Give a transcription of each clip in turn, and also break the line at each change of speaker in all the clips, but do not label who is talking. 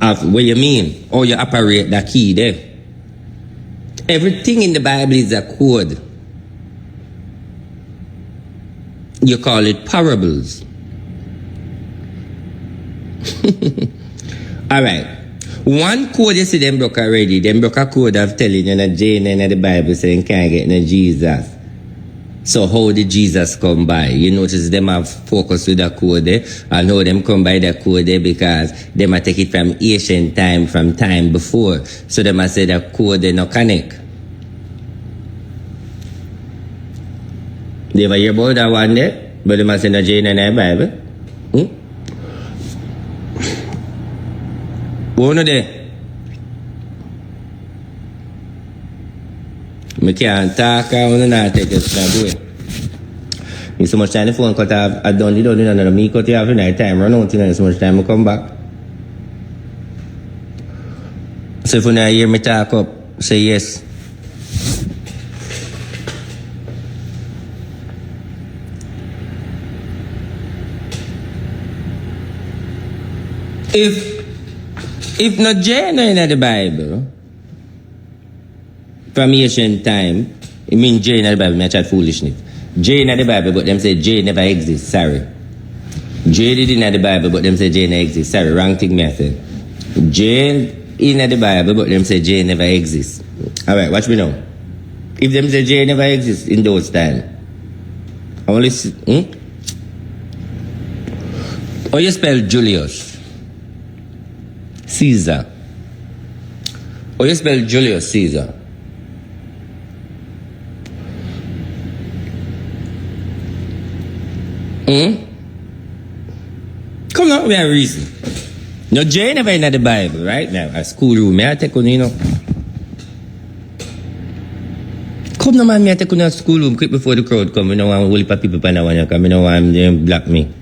What you mean? How you operate the key there? Everything in the Bible is a code. You call it parables. All right. One code you see them broke already. Them broke a code of telling you that Jane in the Bible saying can't get no Jesus. So how did Jesus come by? You notice them have focus with the code there, and how them come by the code there because them a take it from ancient time, from time before. So them a say the code they no connect. You ever hear about that one there? But them a say no Jane in the Bible. Who know there? I can't talk, I want to not take it to do it. You so much time the phone cut off, I don't need another me cut you off in night time, run out in so much time I come back. So if you not hear me talk up, say yes. If not Jane in the Bible, from ancient time, it means Jane in the Bible, I chat foolishness. Jane in the Bible, but them say Jane never exists, sorry. Jane in the Bible, but them say Jane never exists, sorry, wrong thing me I said. Jane in the Bible, but them say Jane never exists. Alright, watch me now. If them say Jane never exists in those times, I want to see, How you spell Julius? Caesar. How you spell Julius Caesar? Come on, we have reason. No, Jane never in the Bible, right? Now, a schoolroom, may I take on, you know? Come on, man, may I take on a schoolroom quick before the crowd come. You know, I'm will put people pan one come. You know, I'm them block me.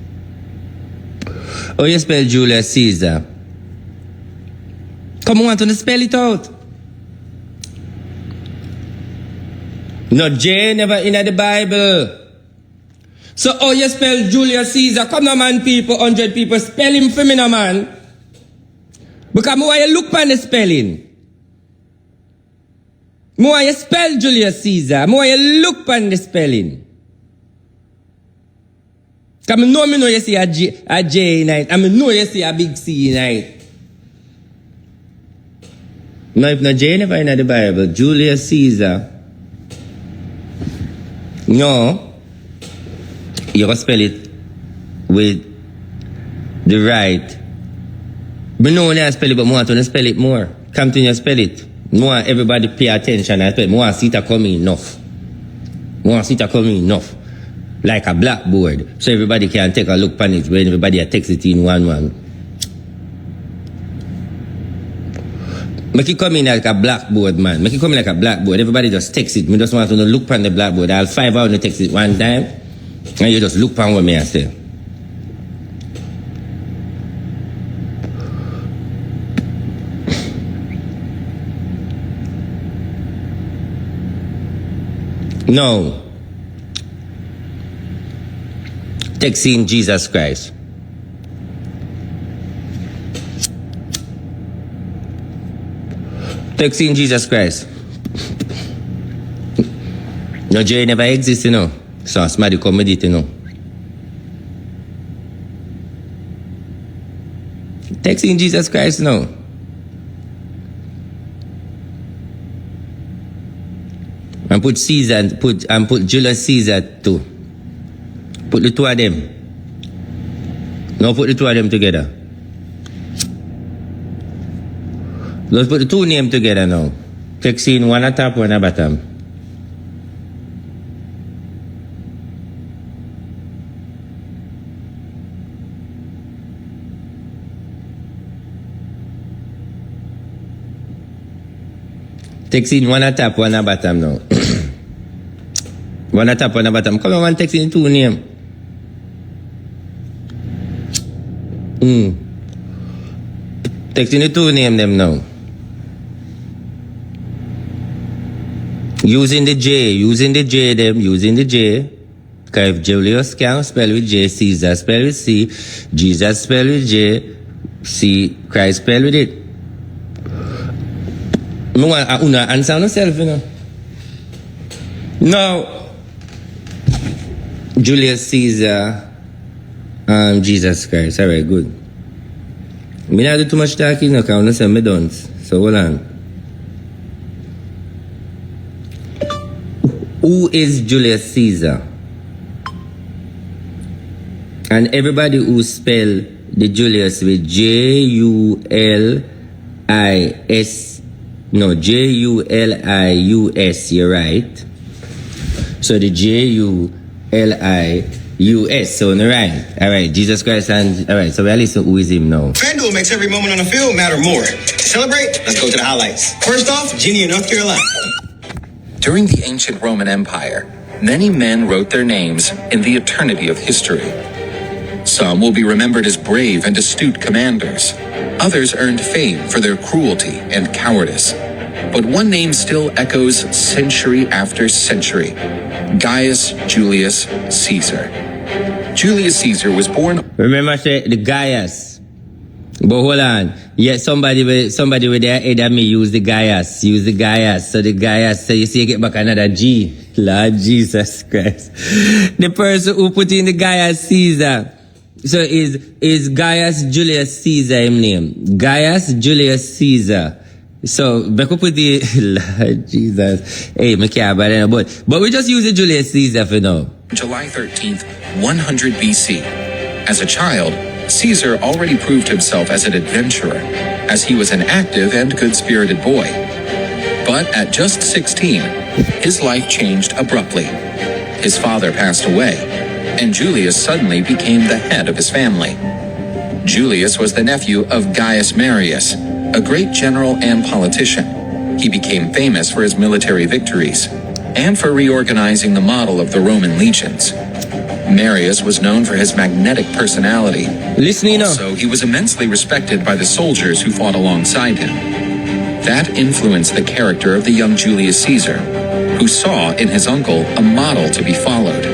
How you spell Julius Caesar? Come on, to spell it out. No, Jane never in the Bible. So how you spell Julius Caesar? Come on, man, people, 100 people, spell him for me, no, man. Because I want you look on the spelling. I want you spell Julius Caesar. I want you look on the spelling. Because I know you see a J in it. I know you see a big C in it. Now, if not J never in the Bible, Julius Caesar. No. You can spell it with the right. But no one else spell it, but I want to spell it more. Continue to spell it. I want everybody pay attention and spell it. I want to see it coming enough. I want to see it coming enough. Like a blackboard. So everybody can take a look on it when everybody takes it in one. Make it come in like a blackboard, man. Make it come in like a blackboard. Everybody just takes it. Me just want to look on the blackboard. I'll 5 hours to text it one time. And you just look on what me I say. No. Texting Jesus Christ. Texting Jesus Christ. No, J never exists, you know. So somebody come with it, you know. Texting Jesus Christ, no. And put Caesar and put Julius Caesar too. Put the two of them. No, put the two of them together. Let's put the two names together now. Texting one at top, one at bottom. Texting one at top, one at bottom now. One at top, one at bottom. Come on, one texting two names. Texting the two names them now. Using the J them, using the J. Because if Julius can spell with J, Caesar spell with C, Jesus spell with J, See Christ spell with it. I want to answer myself, you know. Now, Julius Caesar, Jesus Christ. All right, good. I don't do too much talking, no, because I say I don't. So hold on. Who is Julius Caesar? And everybody who spell the Julius with Julius, no, Julius, you're right. So the Julius, so no, right. All right, Jesus Christ, and all right, so we'll listen who is him now.
FanDuel makes every moment on the field matter more. To celebrate, let's go to the highlights. First off, Ginny in North Carolina.
During the ancient Roman Empire, many men wrote their names in the eternity of history. Some will be remembered as brave and astute commanders. Others earned fame for their cruelty and cowardice. But one name still echoes century after century: Gaius Julius Caesar. Julius Caesar was born...
Remember I said the Gaius. But hold on. Yeah, somebody with their head at me use the Gaius. Use the Gaius. So the Gaius, so you see you get back another G. Lord Jesus Christ. The person who put in the Gaius Caesar. So is Gaius Julius Caesar his name? Gaius Julius Caesar. So we could put the Lord Jesus. Hey, me can't bother no, but we just use the Julius Caesar for now.
July 13th, 100 BC. As a child, Caesar already proved himself as an adventurer, as he was an active and good-spirited boy. But at just 16, his life changed abruptly. His father passed away, and Julius suddenly became the head of his family. Julius was the nephew of Gaius Marius, a great general and politician. He became famous for his military victories and for reorganizing the model of the Roman legions. Marius was known for his magnetic personality.
Listening up.
Also, he was immensely respected by the soldiers who fought alongside him. That influenced the character of the young Julius Caesar, who saw in his uncle a model to be followed.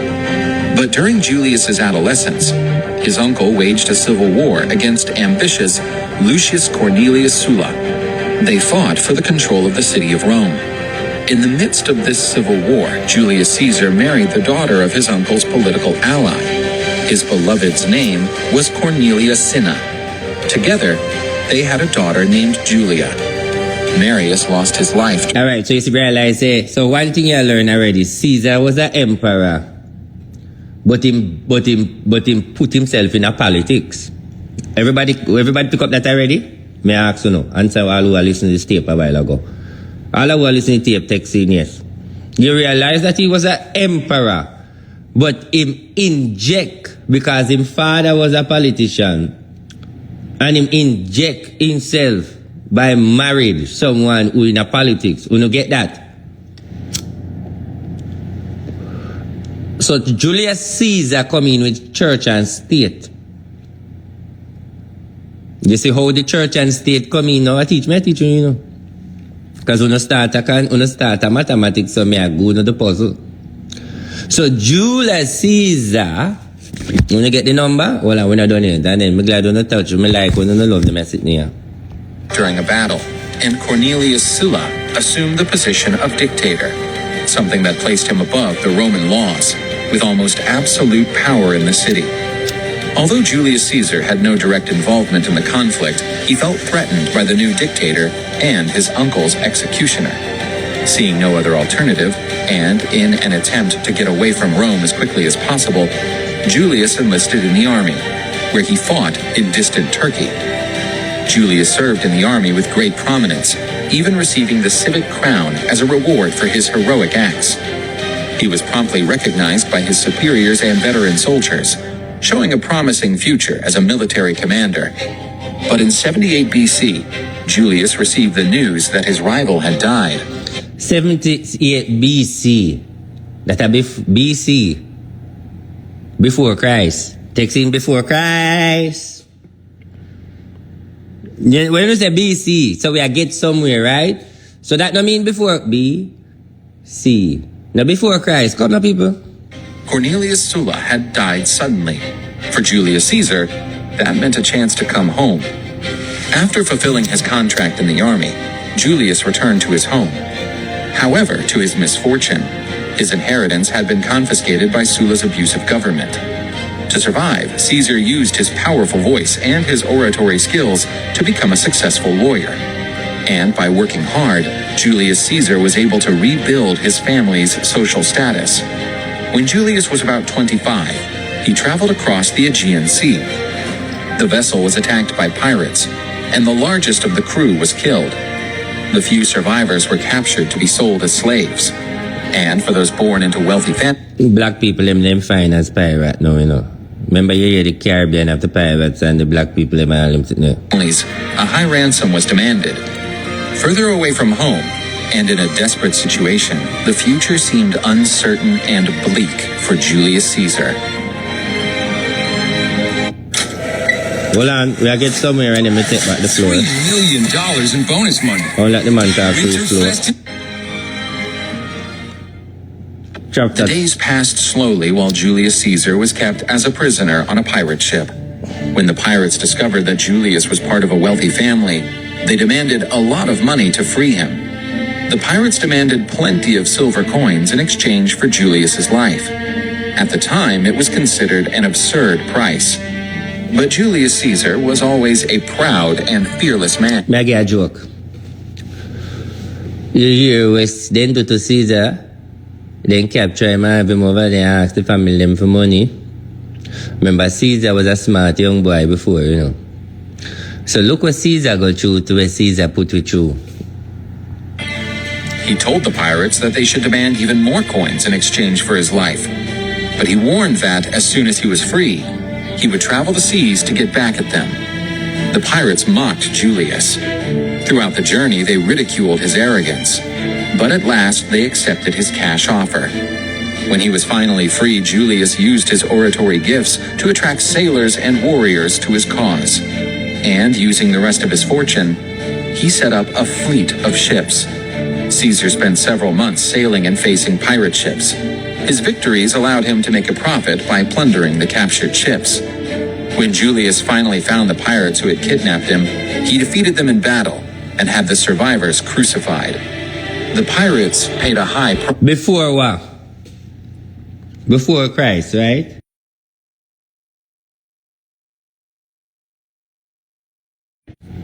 But during Julius's adolescence, his uncle waged a civil war against ambitious Lucius Cornelius Sulla. They fought for the control of the city of Rome. In the midst of this civil war, Julius Caesar married the daughter of his uncle's political ally. His beloved's name was Cornelia Cinna. Together, they had a daughter named Julia. Marius lost his life.
All right, so you see, realize, so one thing you learned already: Caesar was an emperor, but him put himself in a politics. Everybody pick up that already? May I ask you now? Answer all who are listening to this tape a while ago. All who are listening to tape, text in yes. You realize that he was an emperor, but him inject because his father was a politician, and him inject himself by married someone who in a politics. You don't get that? So Julius Caesar come in with church and state. You see how the church and state come in now? I teach you, you know. Because when you start a mathematics, so me a good on the puzzle. So Julius Caesar, when you get the number, well, we're not done it. And then I'm glad you don't touch me like when you don't love the message here.
During a battle, and Cornelius Sulla assumed the position of dictator, something that placed him above the Roman laws, with almost absolute power in the city. Although Julius Caesar had no direct involvement in the conflict, he felt threatened by the new dictator and his uncle's executioner. Seeing no other alternative, and in an attempt to get away from Rome as quickly as possible, Julius enlisted in the army, where he fought in distant Turkey. Julius served in the army with great prominence, even receiving the civic crown as a reward for his heroic acts. He was promptly recognized by his superiors and veteran soldiers, showing a promising future as a military commander. But in 78 BC, Julius received the news that his rival had died.
78 BC. That a BC. Before Christ. Takes in before Christ. When you say BC, so we are get somewhere, right? So that don't mean before BC. Now before Christ. Come now, people.
Cornelius Sulla had died suddenly. For Julius Caesar, that meant a chance to come home. After fulfilling his contract in the army, Julius returned to his home. However, to his misfortune, his inheritance had been confiscated by Sulla's abusive government. To survive, Caesar used his powerful voice and his oratory skills to become a successful lawyer. And by working hard, Julius Caesar was able to rebuild his family's social status. When Julius was about 25, he traveled across the Aegean Sea. The vessel was attacked by pirates, and the largest of the crew was killed. The few survivors were captured to be sold as slaves. And for those born into wealthy families,
Black people, them fine as pirate now, you know. Remember you hear the Caribbean have the pirates and the black people, them all them sitting there.
a high ransom was demanded. Further away from home, and in a desperate situation, the future seemed uncertain and bleak for Julius Caesar.
Hold on, we are get somewhere and then we take back the floor.
$3 million in bonus money.
I'll let the man talk to the floor.
The days passed slowly while Julius Caesar was kept as a prisoner on a pirate ship. When the pirates discovered that Julius was part of a wealthy family, they demanded a lot of money to free him. The pirates demanded plenty of silver coins in exchange for Julius's life. At the time, it was considered an absurd price. But Julius Caesar was always a proud and fearless man.
May I get a joke? You hear what they do to Caesar? Then capture him and have him over there and ask the family them for money. Remember, Caesar was a smart young boy before, you know. So look what Caesar got through to what Caesar put you through.
He told the pirates that they should demand even more coins in exchange for his life. But he warned that as soon as he was free, he would travel the seas to get back at them. The pirates mocked Julius. Throughout the journey, they ridiculed his arrogance. But at last, they accepted his cash offer. When he was finally free, Julius used his oratory gifts to attract sailors and warriors to his cause. And using the rest of his fortune, he set up a fleet of ships. Caesar spent several months sailing and facing pirate ships. His victories allowed him to make a profit by plundering the captured ships. When Julius finally found the pirates who had kidnapped him, he defeated them in battle and had the survivors crucified. The pirates paid a high price.
Before what? Before Christ, right?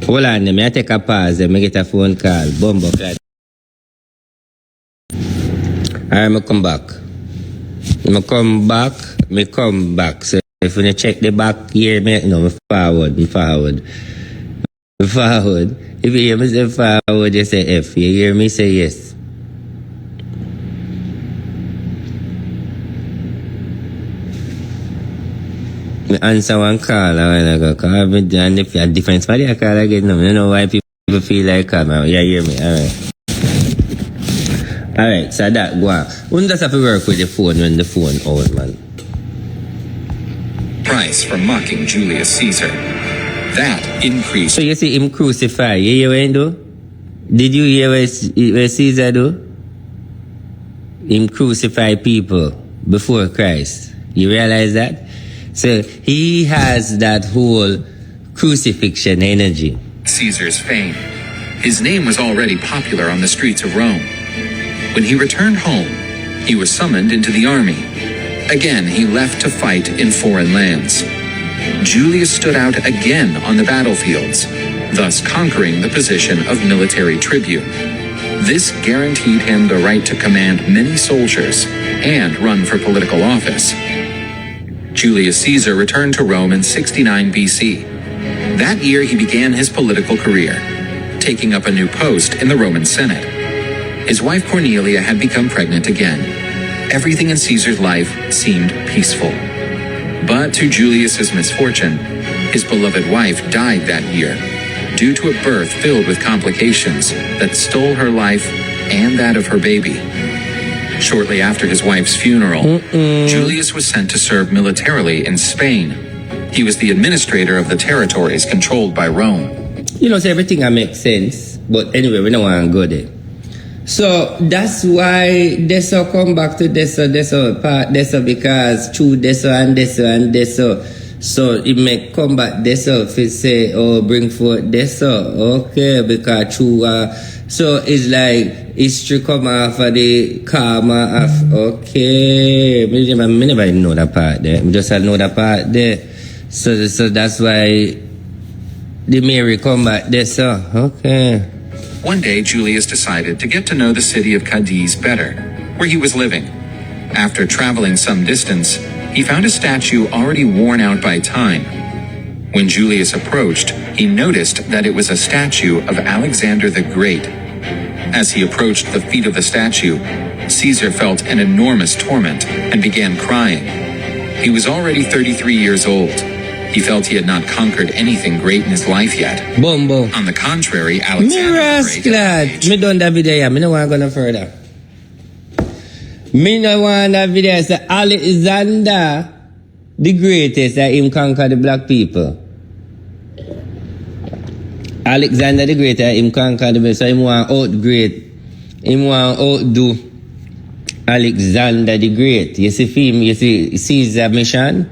Hold on, let me take a pause, let me get a phone call. Bumbo clad. Alright, me come back. Me come back. So if you check the back here, me forward. If you hear me say forward, you say F. You hear me say yes. Me answer one call I go call me and if you have difference for the call again, no, I don't know why people feel like call me. You hear me? Alright, so that go on. One does have to work with the phone when the phone out, man.
Price for mocking Julius Caesar. That increased.
So you see him crucify. You hear what he do? Did you hear what Caesar do? Him crucify people before Christ. You realize that? So he has that whole crucifixion energy.
Caesar's fame. His name was already popular on the streets of Rome. When he returned home, he was summoned into the army. Again, he left to fight in foreign lands. Julius stood out again on the battlefields, thus conquering the position of military tribune. This guaranteed him the right to command many soldiers and run for political office. Julius Caesar returned to Rome in 69 BC. That year, he began his political career, taking up a new post in the Roman Senate. His wife Cornelia had become pregnant again. Everything in Caesar's life seemed peaceful. But to Julius's misfortune, his beloved wife died that year due to a birth filled with complications that stole her life and that of her baby. Shortly after his wife's funeral, Julius was sent to serve militarily in Spain. He was the administrator of the territories controlled by Rome.
You know, so everything that makes sense. But anyway, we don't want to go there. So that's why Deso come back to Deso part Deso because through Deso and Deso and Deso. So it may come back this up if it say, oh, bring forth this up. Okay, because true, so it's like history come off of the karma of, okay. Me never know that part there. I just know that part there. So that's why the Mary come back this up. Okay.
One day, Julius decided to get to know the city of Cadiz better, where he was living. After traveling some distance, he found a statue already worn out by time. When Julius approached, he noticed that it was a statue of Alexander the Great. As he approached the feet of the statue, Caesar felt an enormous torment and began crying. He was already 33 years old. He felt he had not conquered anything great in his life yet.
Bumbo.
On the contrary,
Me
Alexander the Great
rascal. Me done that video. Me no want to go no further. Me no want that video. Say Alexander the Greatest that him conquer the black people. Alexander the Great that him conquer the black. So him want outgrade. Him want outdo Alexander the Great. You see film, you see Caesar mission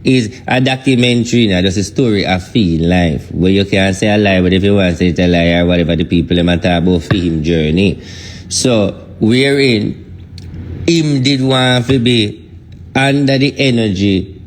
is a documentary, now just a story of field life, where you can say a lie, but if you want to say it's a lie or whatever, the people them talk about film journey. So wherein him did want to be under the energy,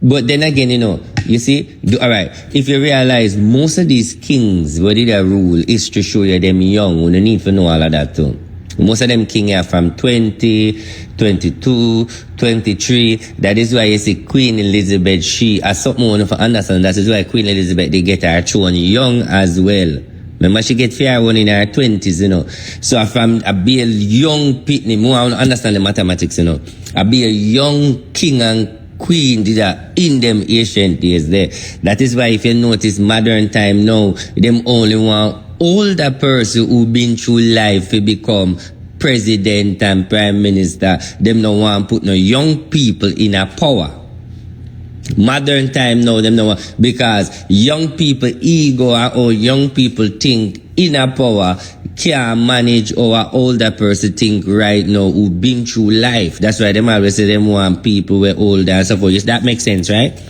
but then again, you know, you see, alright, if you realize most of these kings, what did they rule, is to show you them young, you don't need to know all of that too. Most of them king are from 20, 22, 23. That is why you see Queen Elizabeth, she, as something one of understand, that is why Queen Elizabeth, they get her throne young as well. Remember, she get fair one in her 20s, you know. So from a be a young pitney, more I understand the mathematics, you know. I be a young king and queen did that in them ancient days there. That is why if you notice modern time now, them only want older person who been through life to become president and prime minister. Them no want put no young people in a power. Modern time now, them no want, because young people ego or young people think in a power can't manage our older person think right now who been through life. That's why them always say them want people who are older and so forth. That makes sense, right?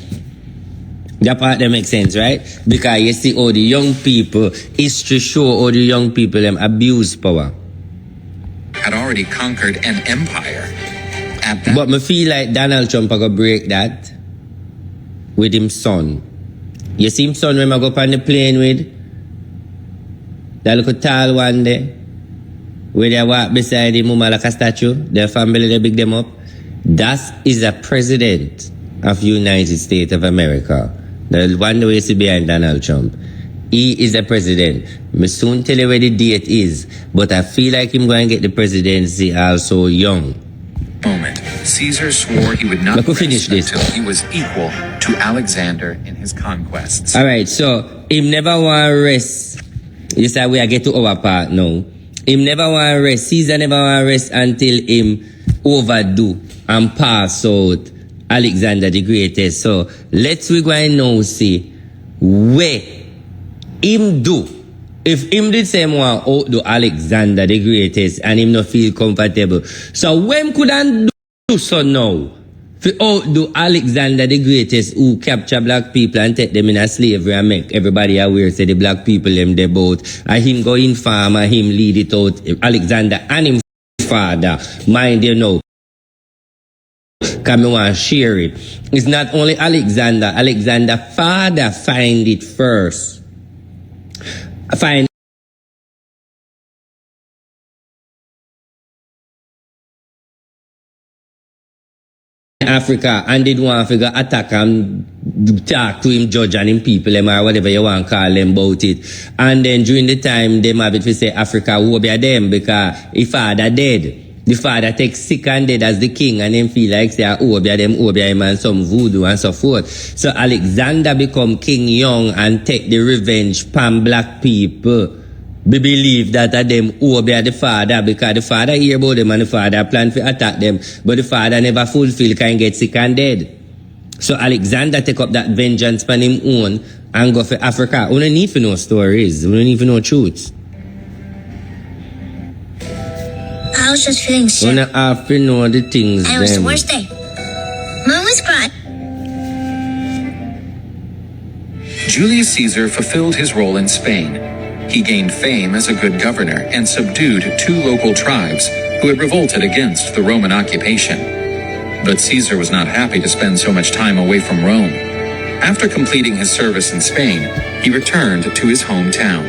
That part that makes sense, right? Because you see all the young people, history show all the young people them abuse power.
had already conquered an empire. At that
But me feel like Donald Trump are gonna break that with him son. You see him son when I go up on the plane with that little tall one there, where they walk beside him like a statue, their family they big them up. That is a president of United States of America. The one way is behind Donald Trump. He is the president. Me soon tell you where the date is, but I feel like him going to get the presidency also young.
moment, Caesar swore he would not
Let me finish
rest
this.
until he was equal to Alexander in his conquests.
All right, so him never want to rest. You say we are get to our part now. Him never want to rest. Caesar never want to rest until him overdo and pass out Alexander the Greatest. So let's we go and now see where him do. If him did say more outdo Alexander the Greatest and him not feel comfortable. So when could I do so now? For outdo Alexander the Greatest who capture black people and take them in a slavery and make everybody aware say the black people them they both. And him go in farm and him lead it out. Alexander and him father. Mind you know. Cause me want to share it. It's not only Alexander. Alexander father find it first. Find Africa and did want to attack and talk to him, judge and him people them or whatever you want to call them about it. And then during the time them have it to say Africa will be them because his father dead. The father takes sick and dead as the king and then feel like say Obia him and some voodoo and so forth. So Alexander become king young and take the revenge pan black people. We believe that them Obia the father because the father hear about them and the father plan to attack them. But the father never fulfill can get sick and dead. So Alexander take up that vengeance pan him own and go for Africa. We don't need to know stories. We don't need to know truths.
I was just feeling
We
sick.
don't have to know the things
And it was the
them.
worst day. Mom was crying.
Julius Caesar fulfilled his role in Spain. He gained fame as a good governor and subdued 2 local tribes who had revolted against the Roman occupation. But Caesar was not happy to spend so much time away from Rome. After completing his service in Spain, he returned to his hometown.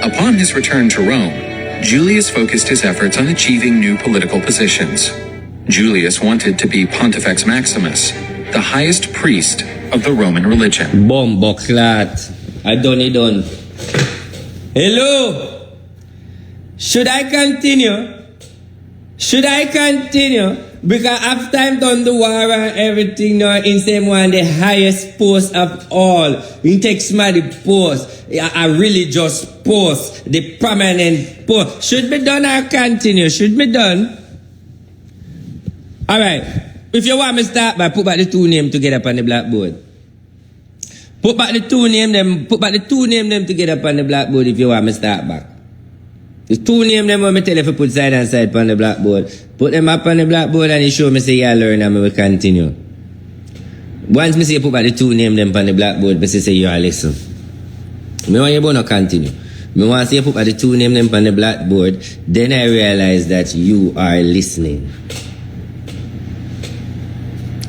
Upon his return to Rome, Julius focused his efforts on achieving new political positions. Julius wanted to be Pontifex Maximus, the highest priest of the Roman religion.
Bombo clat. I done it done. Hello? Should I continue? Should I continue? Because after I'm done the war and everything now, in same one the highest post of all. You take somebody post, a religious post, the prominent post. Should be done or continue? Should be done. Alright. If you want me to start by put back the 2 names together on the blackboard. Put back the 2 names them together on the blackboard if you want me to start back. The 2 names them when me tell you to put side and side on the blackboard. Put them up on the blackboard and you show me say you learn and me will continue. Once me say you put back the 2 names them on the blackboard, me say you are listen. Me want you to continue. Me want to say you put back the 2 names them on the blackboard, then I realize that you are listening.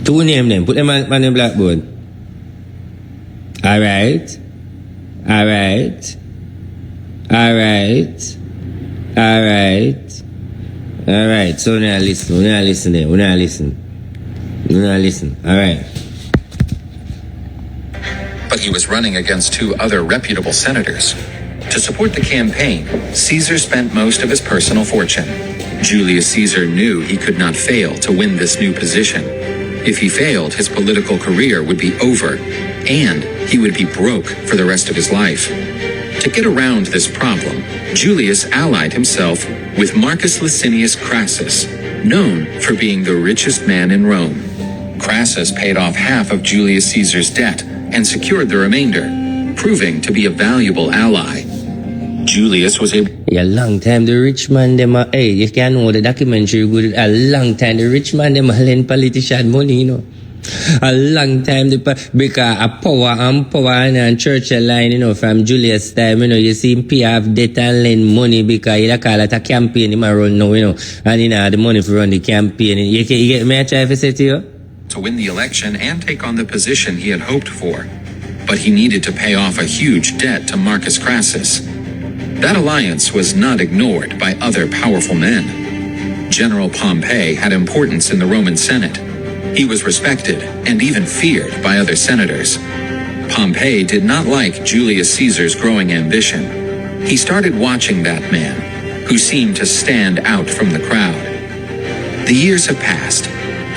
2 names them, put them on the blackboard. Alright. Alright. Alright. Alright. Alright. So now listen. Now listen there. Now listen. Now listen. Alright.
But he was running against 2 other reputable senators. To support the campaign, Caesar spent most of his personal fortune. Julius Caesar knew he could not fail to win this new position. If he failed, his political career would be over, and he would be broke for the rest of his life. To get around this problem, Julius allied himself with Marcus Licinius Crassus, known for being the richest man in Rome. Crassus paid off half of Julius Caesar's debt and secured the remainder, proving to be a valuable ally. Julius was able...
A long time the rich man them are, hey, you can know the documentary good. A long time the rich man them are lend politician money, you know. A long time because a power and Churchill line, you know, from Julius time, you know, you see him pay off debt and lend money because he call it a campaign him run now, you know, and he have the money for run the campaign. You get me? I try to say to you?
To win the election and take on the position he had hoped for. But he needed to pay off a huge debt to Marcus Crassus. That alliance was not ignored by other powerful men. General Pompey had importance in the Roman Senate. He was respected and even feared by other senators. Pompey did not like Julius Caesar's growing ambition. He started watching that man, who seemed to stand out from the crowd. The years have passed.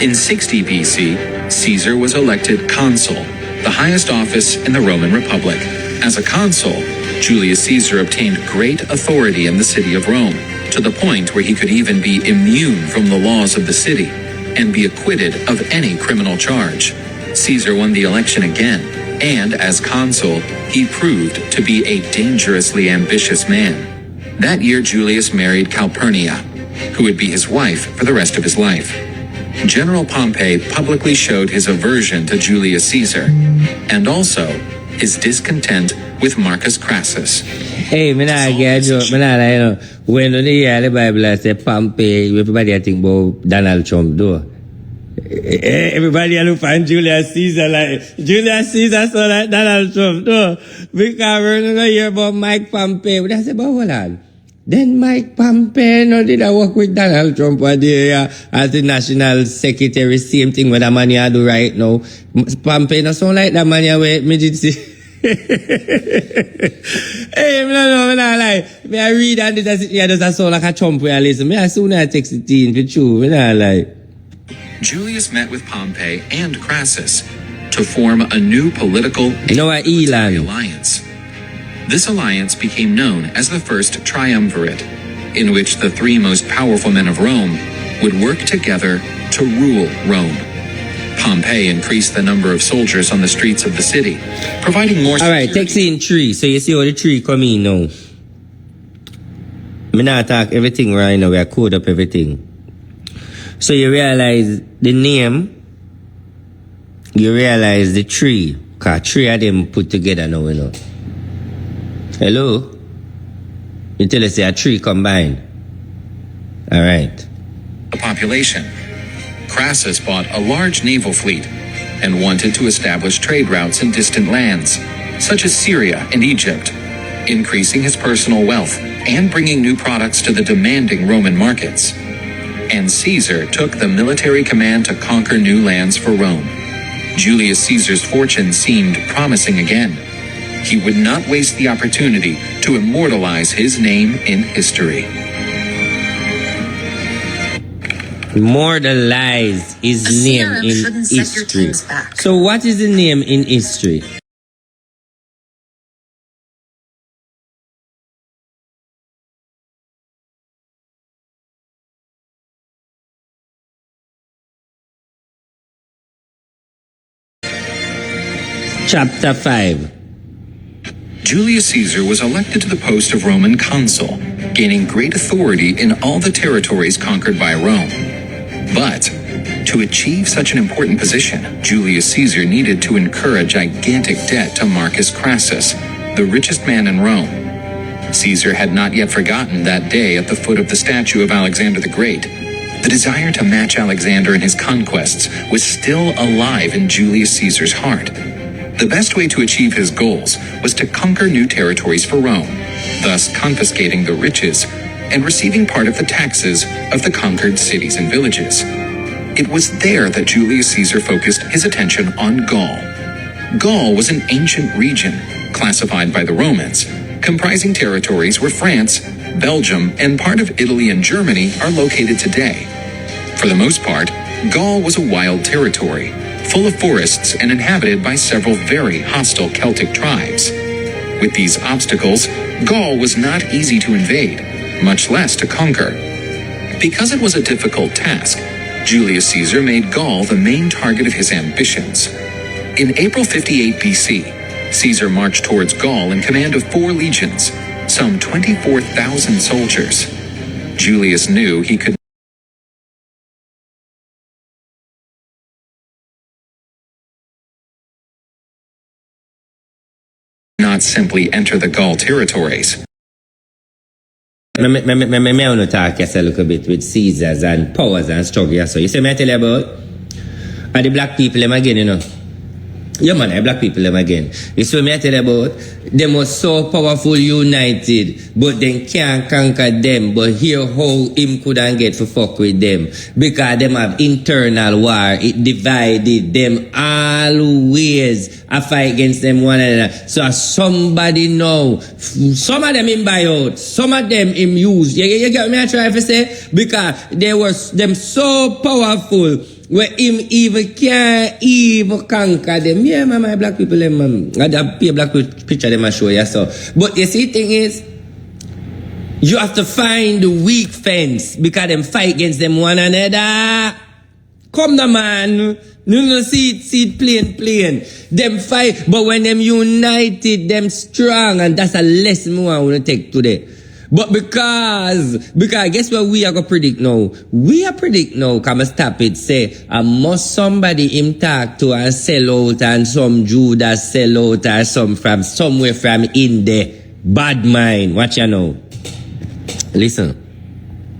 In 60 BC, Caesar was elected consul, the highest office in the Roman Republic. As a consul, Julius Caesar obtained great authority in the city of Rome, to the point where he could even be immune from the laws of the city and be acquitted of any criminal charge. Caesar won the election again, and as consul, he proved to be a dangerously ambitious man. That year, Julius married Calpurnia, who would be his wife for the rest of his life. General Pompey publicly showed his aversion to Julius Caesar, and also his discontent with Marcus Crassus.
Hey, me not get a joke. Me not like, you know, when you hear the Bible say Pompey, everybody I think about Donald Trump, though. Everybody look for Julius Caesar like, Julius Caesar so like Donald Trump, though. Because we're not going to hear about Mike Pompey. But I say, but hold on. Then Mike Pompey, no, did I work with Donald Trump as the national secretary, same thing with that man you do right now. Pompey no sound like that man you wait, me did see. Hey, me no lie. Me I read and this does sound like a Trump where I listen. Me as soon as I text it in for true, me not lie.
Julius met with Pompey and Crassus to form a new political alliance. This alliance became known as the First Triumvirate, in which the 3 most powerful men of Rome would work together to rule Rome. Pompey increased the number of soldiers on the streets of the city, providing more security.
Alright, take scene 3. So you see how the 3 come in now. Me not talk everything right now, we are code up everything. So you realize the name, you realize the 3. Cause 3 of them put together now, you know. Hello? You tell us there are 3 combined. Alright.
The population. Crassus bought a large naval fleet and wanted to establish trade routes in distant lands, such as Syria and Egypt, increasing his personal wealth and bringing new products to the demanding Roman markets. And Caesar took the military command to conquer new lands for Rome. Julius Caesar's fortune seemed promising again. He would not waste the opportunity to immortalize his name in history.
Immortalize his
A
name
CRM
in
shouldn't set your
history.
teams back.
So what is the name in history? Chapter 5.
Julius Caesar was elected to the post of Roman consul, gaining great authority in all the territories conquered by Rome. But to achieve such an important position, Julius Caesar needed to incur a gigantic debt to Marcus Crassus, the richest man in Rome. Caesar had not yet forgotten that day at the foot of the statue of Alexander the Great. The desire to match Alexander in his conquests was still alive in Julius Caesar's heart. The best way to achieve his goals was to conquer new territories for Rome, thus confiscating the riches and receiving part of the taxes of the conquered cities and villages. It was there that Julius Caesar focused his attention on Gaul. Gaul was an ancient region, classified by the Romans, comprising territories where France, Belgium, and part of Italy and Germany are located today. For the most part, Gaul was a wild territory, full of forests and inhabited by several very hostile Celtic tribes. With these obstacles, Gaul was not easy to invade, much less to conquer. Because it was a difficult task, Julius Caesar made Gaul the main target of his ambitions. In April 58 BC, Caesar marched towards Gaul in command of 4 legions, some 24,000 soldiers. Julius knew he could not simply enter the Gaul territories.
Me want to talk just a little bit with Caesars and powers and struggle. So you see me I tell you about the black people them again, you know. Yeah man, the black people them again. You see me I tell you about them was so powerful united, but then can't conquer them. But hear how him couldn't get for fuck with them. Because them have internal war. It divided them always a fight against them one another. So somebody know, some of them him buy out, some of them him use. You get me I try to say? Because they were them so powerful where him even can't even conquer them. Yeah, man, my black people, them, I have a black picture them I show you. So, but you see, thing is, you have to find the weak fence because them fight against them one another. Come the man, you see it plain. Them fight, but when them united, them strong, and that's a lesson I want to take today. But because guess what we are going to predict now? We are predict now, come and stop it, say, must somebody him talk to and sell out and some Judas sell out or some from somewhere from in there. Bad mind, watch you know. Listen.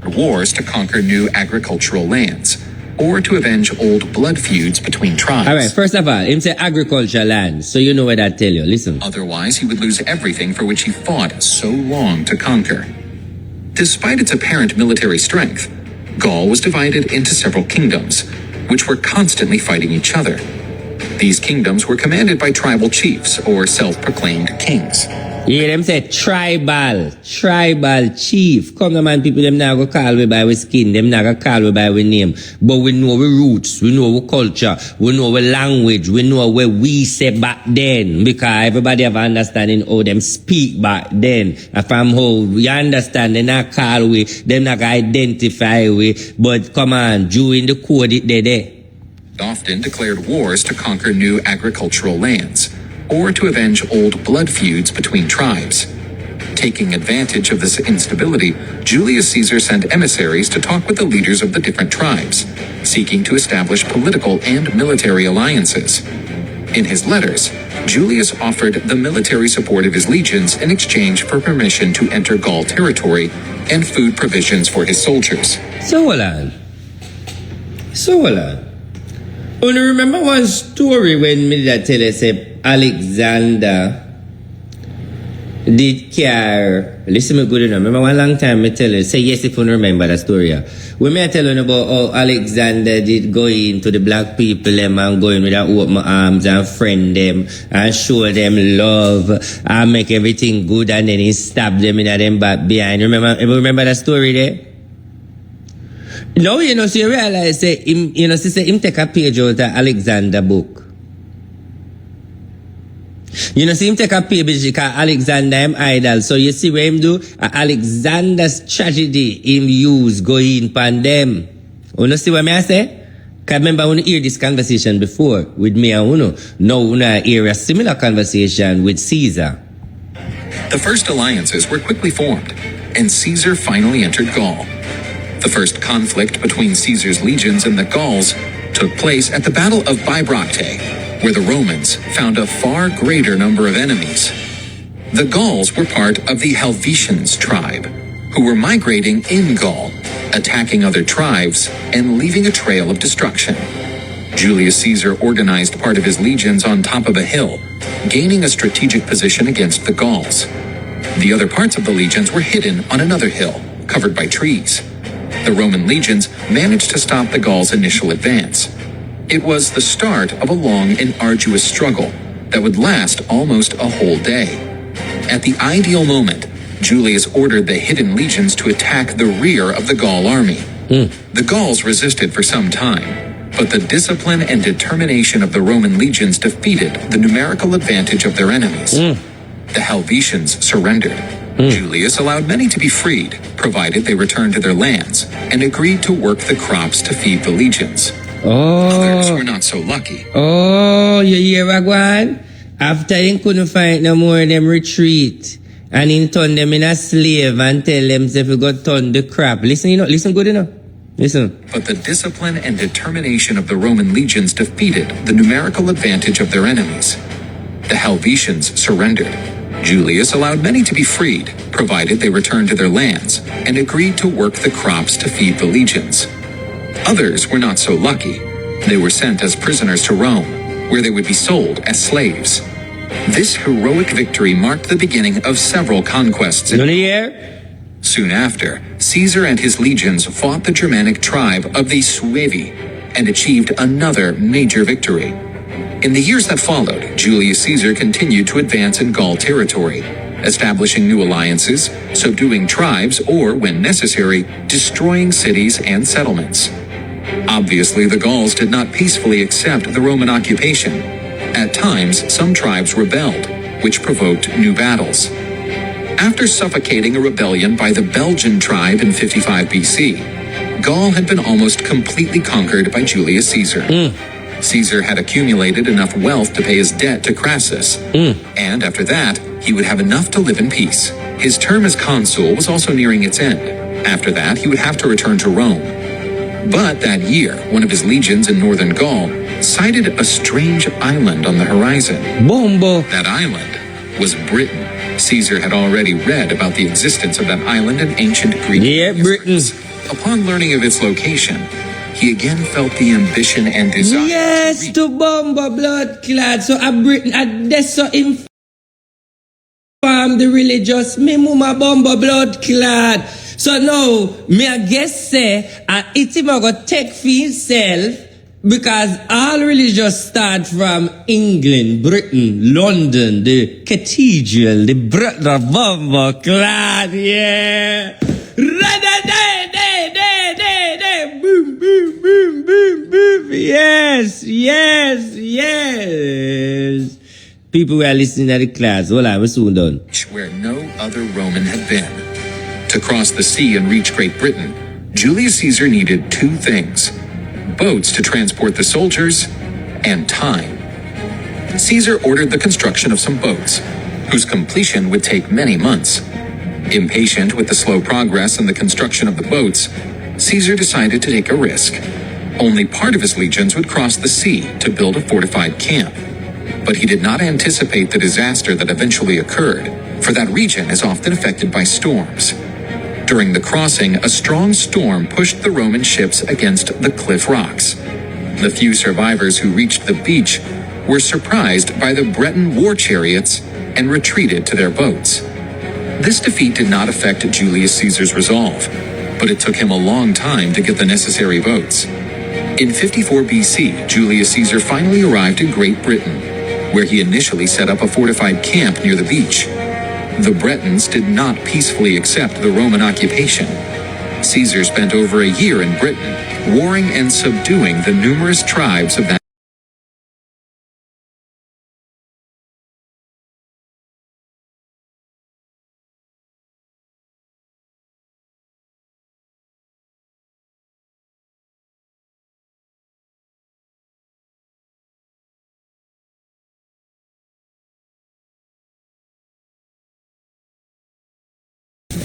Wars to conquer new agricultural lands, or to avenge old blood feuds between tribes.
Alright, first of all, him say agricultural land, so you know what I tell you. Listen.
Otherwise, he would lose everything for which he fought so long to conquer. Despite its apparent military strength, Gaul was divided into several kingdoms, which were constantly fighting each other. These kingdoms were commanded by tribal chiefs or self-proclaimed kings.
Yeah, them say tribal chief. Come on, man, people, them now go call we by we skin, them now go call we by we name. But we know we roots, we know we culture, we know we language, we know where we say back then. Because everybody have understanding how them speak back then. And from how we understand, they not call we, them not identify we. But come on, during the code it there.
Often declared wars to conquer new agricultural lands, or to avenge old blood feuds between tribes. Taking advantage of this instability, Julius Caesar sent emissaries to talk with the leaders of the different tribes, seeking to establish political and military alliances. In his letters, Julius offered the military support of his legions in exchange for permission to enter Gaul territory and food provisions for his soldiers.
So hold on. Only remember one story when me that tell you say Alexander did care. Listen me good enough. Remember one long time me tell you, say yes if you remember that story. When me tell you about how Alexander did go into the black people them and go in with their open arms and friend them and show them love and make everything good and then he stab them in them back behind. Remember that story there? Now so you realize say him, say him take a page out of Alexander book. See him take a page because Alexander him idol. So you see what him do? Alexander's tragedy him use go in pan them. You see what I say? Because remember I hear this conversation before with me and Uno. Now I hear a similar conversation with Caesar.
The first alliances were quickly formed, and Caesar finally entered Gaul. The first conflict between Caesar's legions and the Gauls took place at the Battle of Bibracte, where the Romans found a far greater number of enemies. The Gauls were part of the Helvetians tribe, who were migrating in Gaul, attacking other tribes and leaving a trail of destruction. Julius Caesar organized part of his legions on top of a hill, gaining a strategic position against the Gauls. The other parts of the legions were hidden on another hill, covered by trees. The Roman legions managed to stop the Gauls' initial advance. It was the start of a long and arduous struggle that would last almost a whole day. At the ideal moment, Julius ordered the hidden legions to attack the rear of the Gaul army. The Gauls resisted for some time, but the discipline and determination of the Roman legions defeated the numerical advantage of their enemies. The Helvetians surrendered. Julius allowed many to be freed, provided they returned to their lands, and agreed to work the crops to feed the legions. Others were not so lucky.
Oh, you hear Wagwan? After he couldn't find no more, them retreat. And he turned them in a slave and tell them if you got turn the crap. Listen good enough. Listen.
But the discipline and determination of the Roman legions defeated the numerical advantage of their enemies. The Helvetians surrendered. Julius allowed many to be freed, provided they returned to their lands, and agreed to work the crops to feed the legions. Others were not so lucky. They were sent as prisoners to Rome, where they would be sold as slaves. This heroic victory marked the beginning of several conquests. Soon after, Caesar and his legions fought the Germanic tribe of the Suevi and achieved another major victory. In the years that followed, Julius Caesar continued to advance in Gaul territory, establishing new alliances, subduing tribes, or, when necessary, destroying cities and settlements. Obviously, the Gauls did not peacefully accept the Roman occupation. At times, some tribes rebelled, which provoked new battles. After suffocating a rebellion by the Belgian tribe in 55 BC, Gaul had been almost completely conquered by Julius Caesar. Caesar had accumulated enough wealth to pay his debt to Crassus, and after that, he would have enough to live in peace. His term as consul was also nearing its end. After that, he would have to return to Rome. But that year, one of his legions in northern Gaul sighted a strange island on the horizon.
Bombo.
That island was Britain. Caesar had already read about the existence of that island in ancient Greek.
Yeah, Britain.
Upon learning of its location, he again felt the ambition and desire.
Yes, to Bombo blood clad. So a Britain, that's so inform the religious. Me mama Bombo blood clad. So now, me I guess say, it's him go take for himself, because all religious start from England, Britain, London, the cathedral, the brother Bombo clad, yeah. Boom, boom, boom, boom, boom. Yes. People who are listening to the class, hold on, we're soon done.
Where no other Roman had been. To cross the sea and reach Great Britain, Julius Caesar needed two things: boats to transport the soldiers, and time. Caesar ordered the construction of some boats, whose completion would take many months. Impatient with the slow progress in the construction of the boats, Caesar decided to take a risk. Only part of his legions would cross the sea to build a fortified camp. But he did not anticipate the disaster that eventually occurred, for that region is often affected by storms. During the crossing, a strong storm pushed the Roman ships against the cliff rocks. The few survivors who reached the beach were surprised by the Breton war chariots and retreated to their boats. This defeat did not affect Julius Caesar's resolve, but it took him a long time to get the necessary votes. In 54 BC, Julius Caesar finally arrived in Great Britain, where he initially set up a fortified camp near the beach. The Bretons did not peacefully accept the Roman occupation. Caesar spent over a year in Britain, warring and subduing the numerous tribes of that.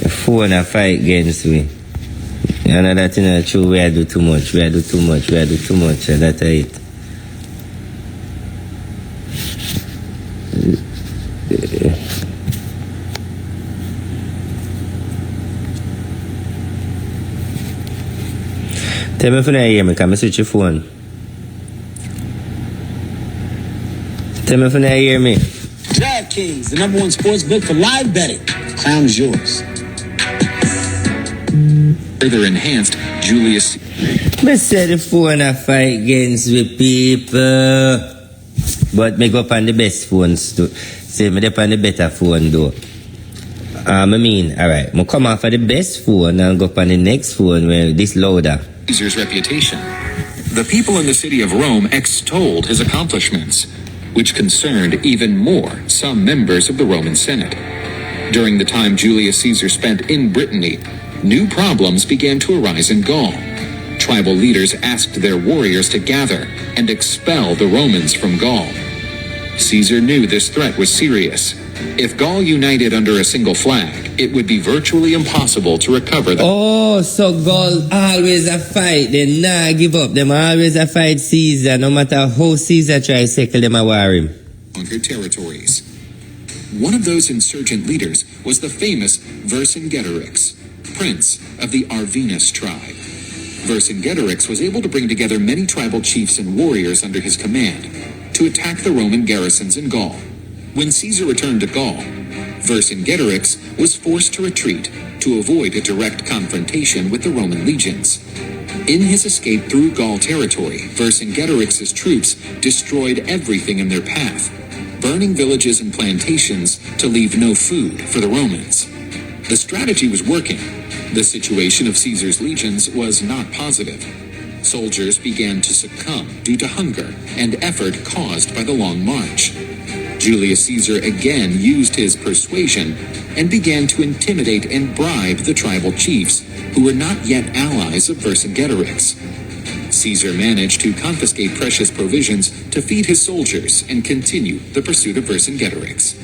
Phone a fight against me. And that thing true, we do too much, and that's it. Tell me if you don't hear me, can I switch your phone? Tell me if you don't hear me.
DraftKings, the #1 sports book for live betting. The crown is yours.
Further enhanced, Julius
Me say the phone a fight against the people. But me go up on the best phones too. Say me up on the better phone though. I mean, alright, me come off of the best phone and go up on the next phone where this louder.
Caesar's reputation. The people in the city of Rome extolled his accomplishments, which concerned even more some members of the Roman Senate. During the time Julius Caesar spent in Brittany, new problems began to arise in Gaul. Tribal leaders asked their warriors to gather and expel the Romans from Gaul. Caesar knew this threat was serious. If Gaul united under a single flag, it would be virtually impossible to recover the
Oh, so Gaul always a fight. They nah give up. Them always a fight Caesar. No matter how Caesar try to settle them a war him.
conquered territories. One of those insurgent leaders was the famous Vercingetorix, prince of the Arvinus tribe. Vercingetorix was able to bring together many tribal chiefs and warriors under his command to attack the Roman garrisons in Gaul. When Caesar returned to Gaul, Vercingetorix was forced to retreat to avoid a direct confrontation with the Roman legions. In his escape through Gaul territory, Vercingetorix's troops destroyed everything in their path, burning villages and plantations to leave no food for the Romans. The strategy was working. The situation of Caesar's legions was not positive. Soldiers began to succumb due to hunger and effort caused by the long march. Julius Caesar again used his persuasion and began to intimidate and bribe the tribal chiefs who were not yet allies of Vercingetorix. Caesar managed to confiscate precious provisions to feed his soldiers and continue the pursuit of Vercingetorix.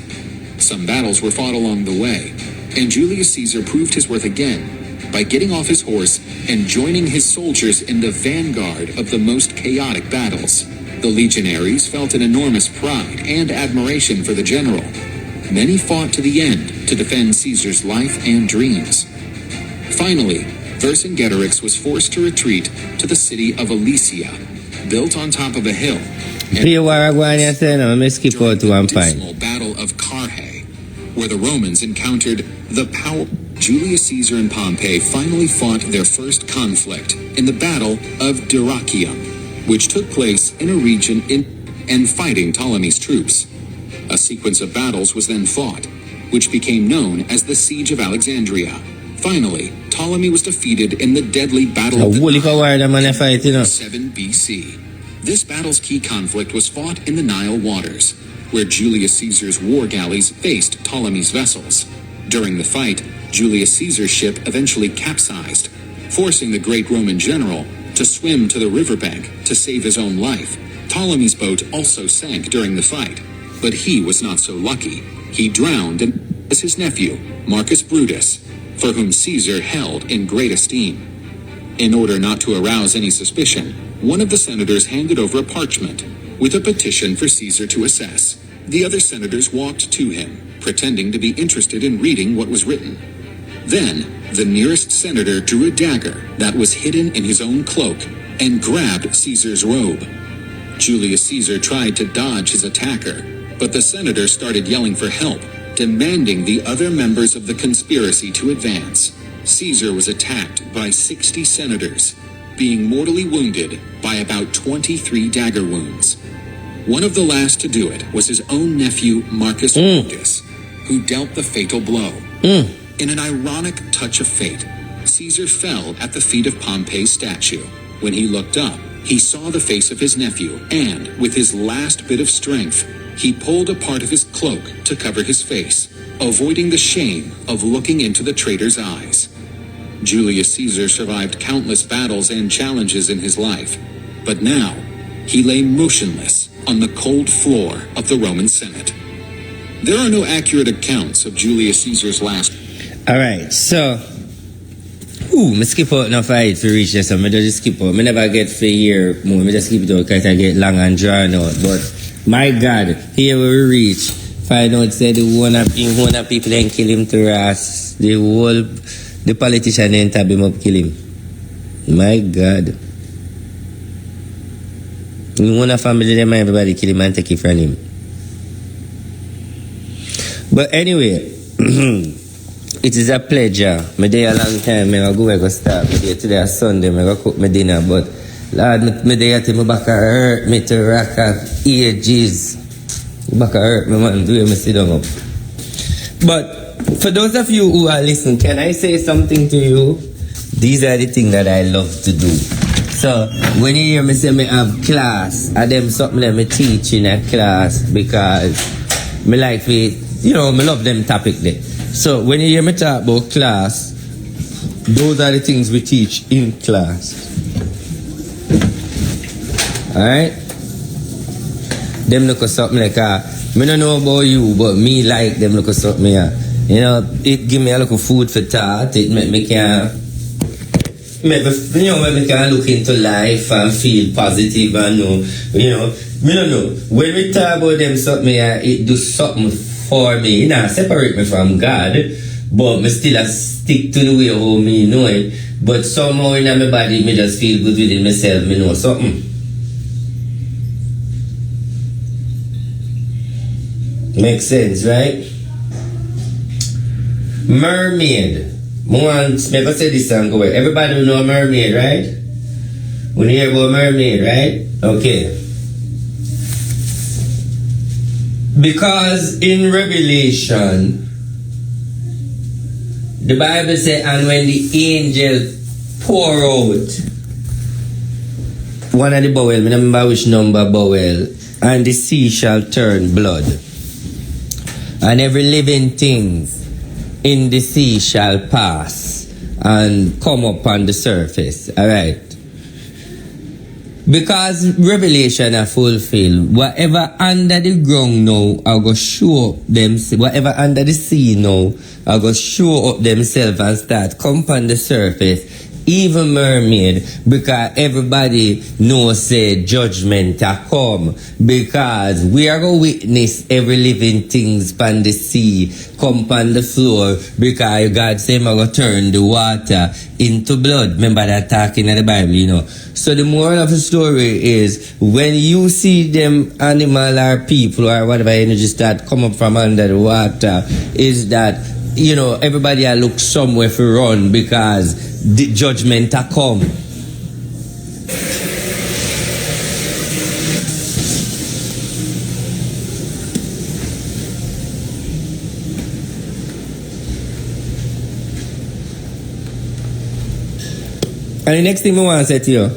Some battles were fought along the way, and Julius Caesar proved his worth again by getting off his horse and joining his soldiers in the vanguard of the most chaotic battles. The legionaries felt an enormous pride and admiration for the general. Many fought to the end to defend Caesar's life and dreams. Finally, Vercingetorix was forced to retreat to the city of Alesia, built on top of a hill.
Play Waragwan, you say, no, me skip out to one point.
Dismal battle of Carrhae, where the Romans encountered the power. Julius Caesar and Pompey finally fought their first conflict in the Battle of Dyrrhachium, which took place in a region and fighting Ptolemy's troops. A sequence of battles was then fought, which became known as the Siege of Alexandria. Finally, Ptolemy was defeated in the deadly Battle of the Nile, 7 BC. This battle's key conflict was fought in the Nile waters, where Julius Caesar's war galleys faced Ptolemy's vessels. During the fight, Julius Caesar's ship eventually capsized, forcing the great Roman general to swim to the riverbank to save his own life. Ptolemy's boat also sank during the fight, but he was not so lucky. He drowned as his nephew, Marcus Brutus, for whom Caesar held in great esteem. In order not to arouse any suspicion, one of the senators handed over a parchment with a petition for Caesar to assess. The other senators walked to him, pretending to be interested in reading what was written. Then, the nearest senator drew a dagger that was hidden in his own cloak and grabbed Caesar's robe. Julius Caesar tried to dodge his attacker, but the senator started yelling for help, demanding the other members of the conspiracy to advance. Caesar was attacked by 60 senators, being mortally wounded by about 23 dagger wounds. One of the last to do it was his own nephew, Marcus Brutus, who dealt the fatal blow. In an ironic touch of fate, Caesar fell at the feet of Pompey's statue. When he looked up, he saw the face of his nephew, and with his last bit of strength, he pulled a part of his cloak to cover his face, avoiding the shame of looking into the traitor's eyes. Julius Caesar survived countless battles and challenges in his life, but now he lay motionless on the cold floor of the Roman Senate. There are no accurate accounts of Julius Caesar's last.
All right, so, me skip out enough fight to reach this, so I just skip out. I never get for a year more, I just keep it out because I get long and drawn out. But, my God, here we reach. Find out, say the one of people then kill him to Ras. The politician then tab him up, kill him. My God. In one of family, them everybody kill him and take it from him. But anyway, it is a pleasure. Me there a long time. I go start. Me there today a Sunday. I go cook my dinner. But Lord, me there till my back hurt me to rock of ages. My back hurt me, man. Do me sit down up. But for those of you who are listening, can I say something to you? These are the things that I love to do. So when you hear me say me have class, I them something that me teach in a class because me like to, me love them topic there. So when you hear me talk about class, those are the things we teach in class. Alright? Them look at something like me don't know about you, but me like them look at something it give me a little food for thought. It make me can make me can look into life and feel positive and me don't know. When we talk about them something it do something for me. It not separate me from God, but me still stick to the way how me know it. But somehow in my body, me just feel good within myself, me know something. Makes sense, right? Mermaid. Never say this song go away. Everybody know a mermaid, right? When you hear about mermaid, right? Okay. Because in Revelation, the Bible says, and when the angel pour out one of the bowel, I remember which number bowel, and the sea shall turn blood, and every living thing in the sea shall pass and come up on the surface. All right. Because Revelation are fulfilled, whatever under the ground now, I go show up them. Whatever under the sea now, I go show up themselves and start come on the surface. Even mermaid, because everybody knows say judgment a come. Because we are going to witness every living things upon the sea, come upon the floor, because God said I'm going to turn the water into blood. Remember that talking in the Bible, So the moral of the story is, when you see them animal or people or whatever energy start come up from under the water, is that, everybody look somewhere for run because the judgment a come. And the next thing I want to say to you,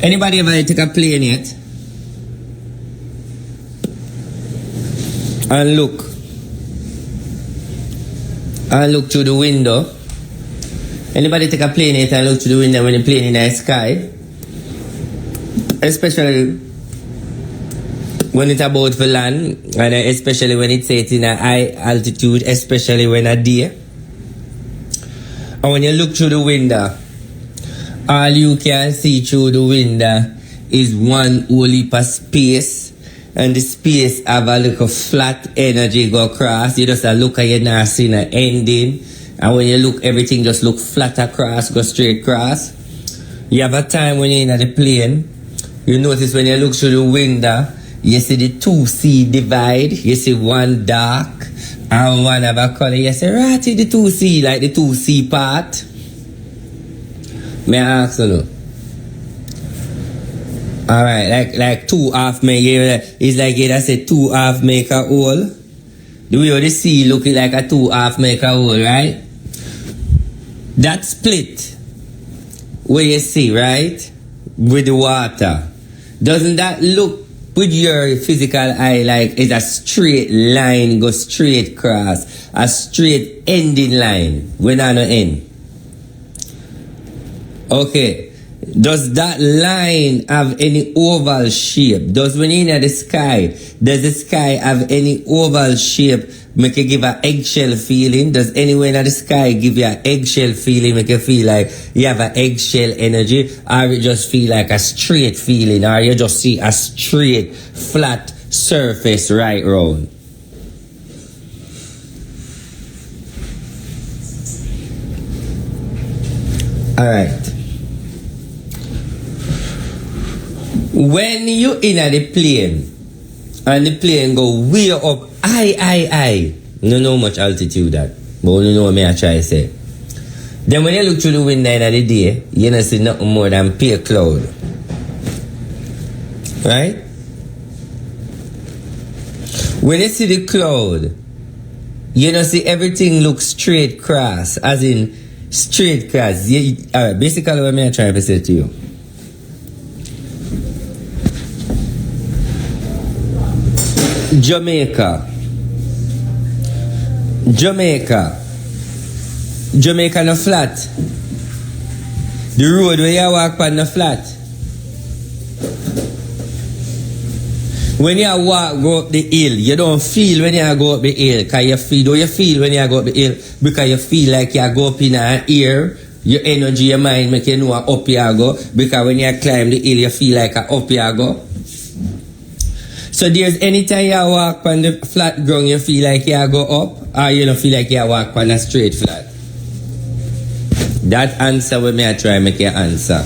anybody ever take a plane yet? And look through the window. Anybody take a plane yet and look through the window when the plane in the sky? Especially when it's about to land, and especially when it's set in a high altitude, especially when a day. And when you look through the window all you can see through the window is one whole heap of space. And the space have a little flat energy go across. You just look at you not seeing an ending. And when you look, everything just look flat across, go straight across. You have a time when you're in the plane, you notice when you look through the window, you see the 2C divide. You see one dark and one of a color. You say, right, the 2C, like the 2C part. May I ask you? Alright, like 2 half make it's like it has a 2 half make a hole. The way the sea look like a 2 half make a hole, right? That split where you see, right? With the water. Doesn't that look with your physical eye like it's a straight line, go straight across, a straight ending line when I no end? Okay. Does that line have any oval shape? Does when you're in the sky, does the sky have any oval shape? Make you give an eggshell feeling? Does anywhere in the sky give you an eggshell feeling? Make you feel like you have an eggshell energy? Or you just feel like a straight feeling? Or you just see a straight, flat surface right round? Alright. When you in the plane and the plane go way up high, you know how much altitude that, but you know what I try to say. Then when you look through the window in the day, you don't see nothing more than pure cloud. Right? When you see the cloud, you don't see everything look straight across, as in straight across. Alright, basically what I'm trying to say to you. Jamaica no flat. The road where you walk on no flat. When you walk go up the hill, you don't feel when you go up the hill. Cause you feel when you go up the hill because you feel like you go up in an air. Your energy, your mind make you know up you go. Because when you climb the hill, you feel like up you go. So there's anytime you walk on the flat ground, you feel like you go up, or you don't feel like you walk on a straight flat. That answer will me I try make you answer.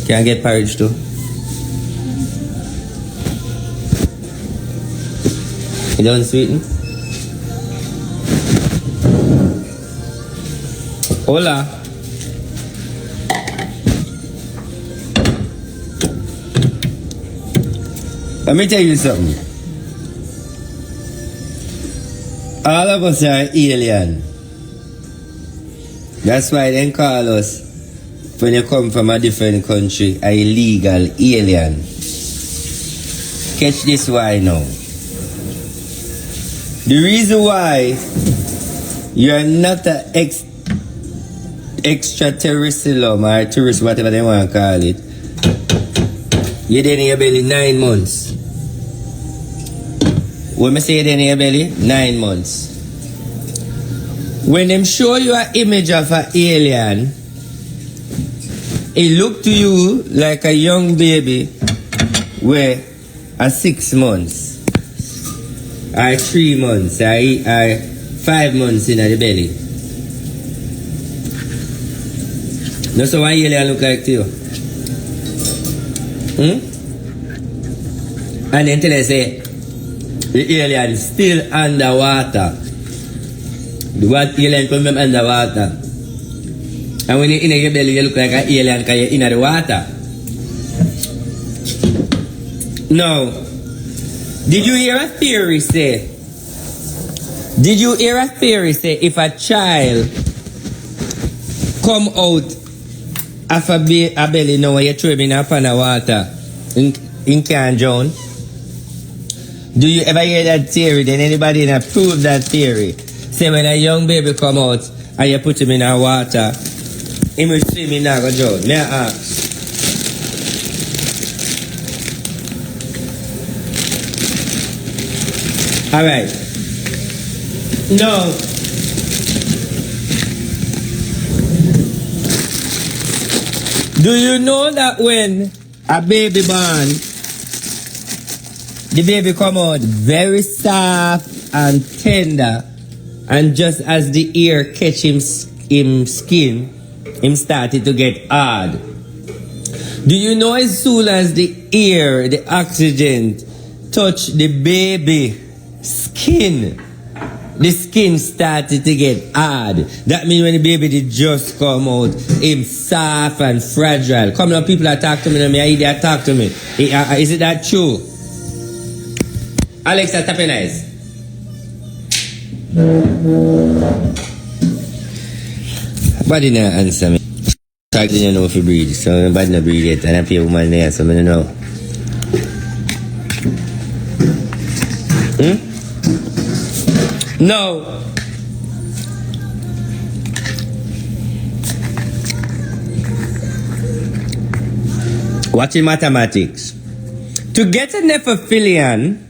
Can I get porridge too? You don't sweeten? Hola. Let me tell you something. All of us are alien. That's why they call us, when you come from a different country, a illegal alien. Catch this why now. The reason why you're not an extraterrestrial or tourist, whatever they want to call it, you're there in your belly 9 months. When I say in your belly, 9 months. When them show you an image of an alien, it look to you like a young baby where a 6 months, or 3 months, or 5 months in the belly. That's how an alien look like to you. And then they say the alien is still underwater. The alien come from underwater. And when you're in your belly, you look like an alien because you're in the water. Now, did you hear a theory say? Did you hear a theory say if a child come out of a belly now when you throw him in a pan of water in can drown? Do you ever hear that theory? Then anybody prove that theory? Say when a young baby come out and you put him in a water, he will swim in and go drown. May I ask? Alright. No. Do you know that when a baby born, the baby come out very soft and tender, and just as the ear catch him skin, him started to get hard. Do you know as soon as the ear, the oxygen touch the baby skin, the skin started to get hard. That means when the baby did just come out, him soft and fragile. Come now, people that talk to me, I hear they talk to me. Is it that true? Alexa, tap your eyes. Body not answer me. Talk to you know if you breathe. So body not breathe yet. And I feel woman there, so I don't know. No. Watching mathematics. To get a Nephilian,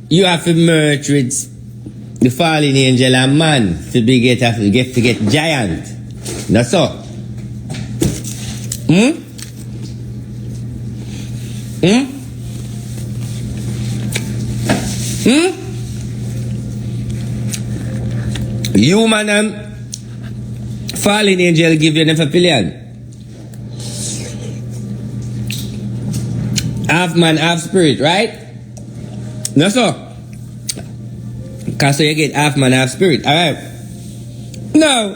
you have to merge with the fallen angel and man to get giant. That's all. Human and fallen angel give you Nephilian. Half man, half spirit, right? No, so. Cause so you get half man, half spirit, alright? Now,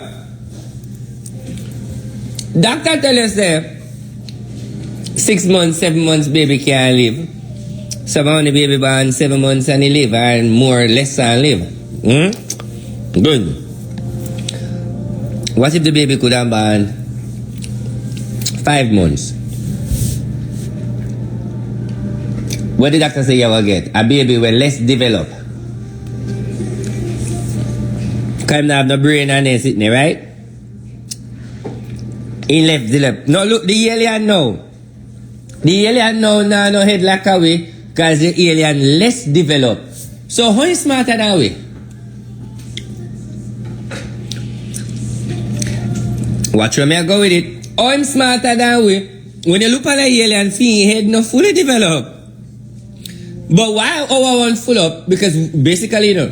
doctor tell us there 6 months, 7 months baby can't live. Some of the baby born 7 months and he live, and more or less and live. Good. What if the baby could have born 5 months? What did the doctor say you will get? A baby will less develop. Because him not have no brain and then sitting there, right? He left develop. No, look, the alien now. The alien now no head like a way because the alien less developed. So how is smarter than we? Watch where me I go with it. How I'm smarter than we? When you look at the alien, see head not fully developed. But why our one full up? Because basically, you know,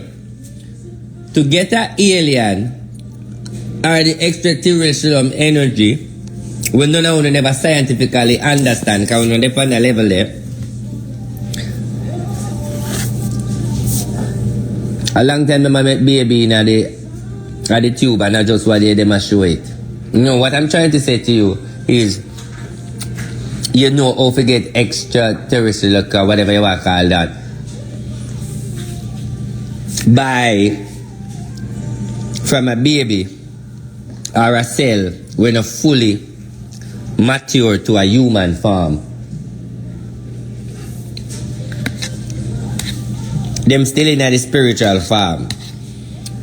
to get an alien or the extraterrestrial energy, we don't know, we never scientifically understand because we don't on the level there. A long time I met baby in the tube and I just what they must show it. You know, what I'm trying to say to you is, you know how to get extraterrestrial or whatever you want to call that from a baby or a cell when not fully mature to a human form. Them still in the spiritual form.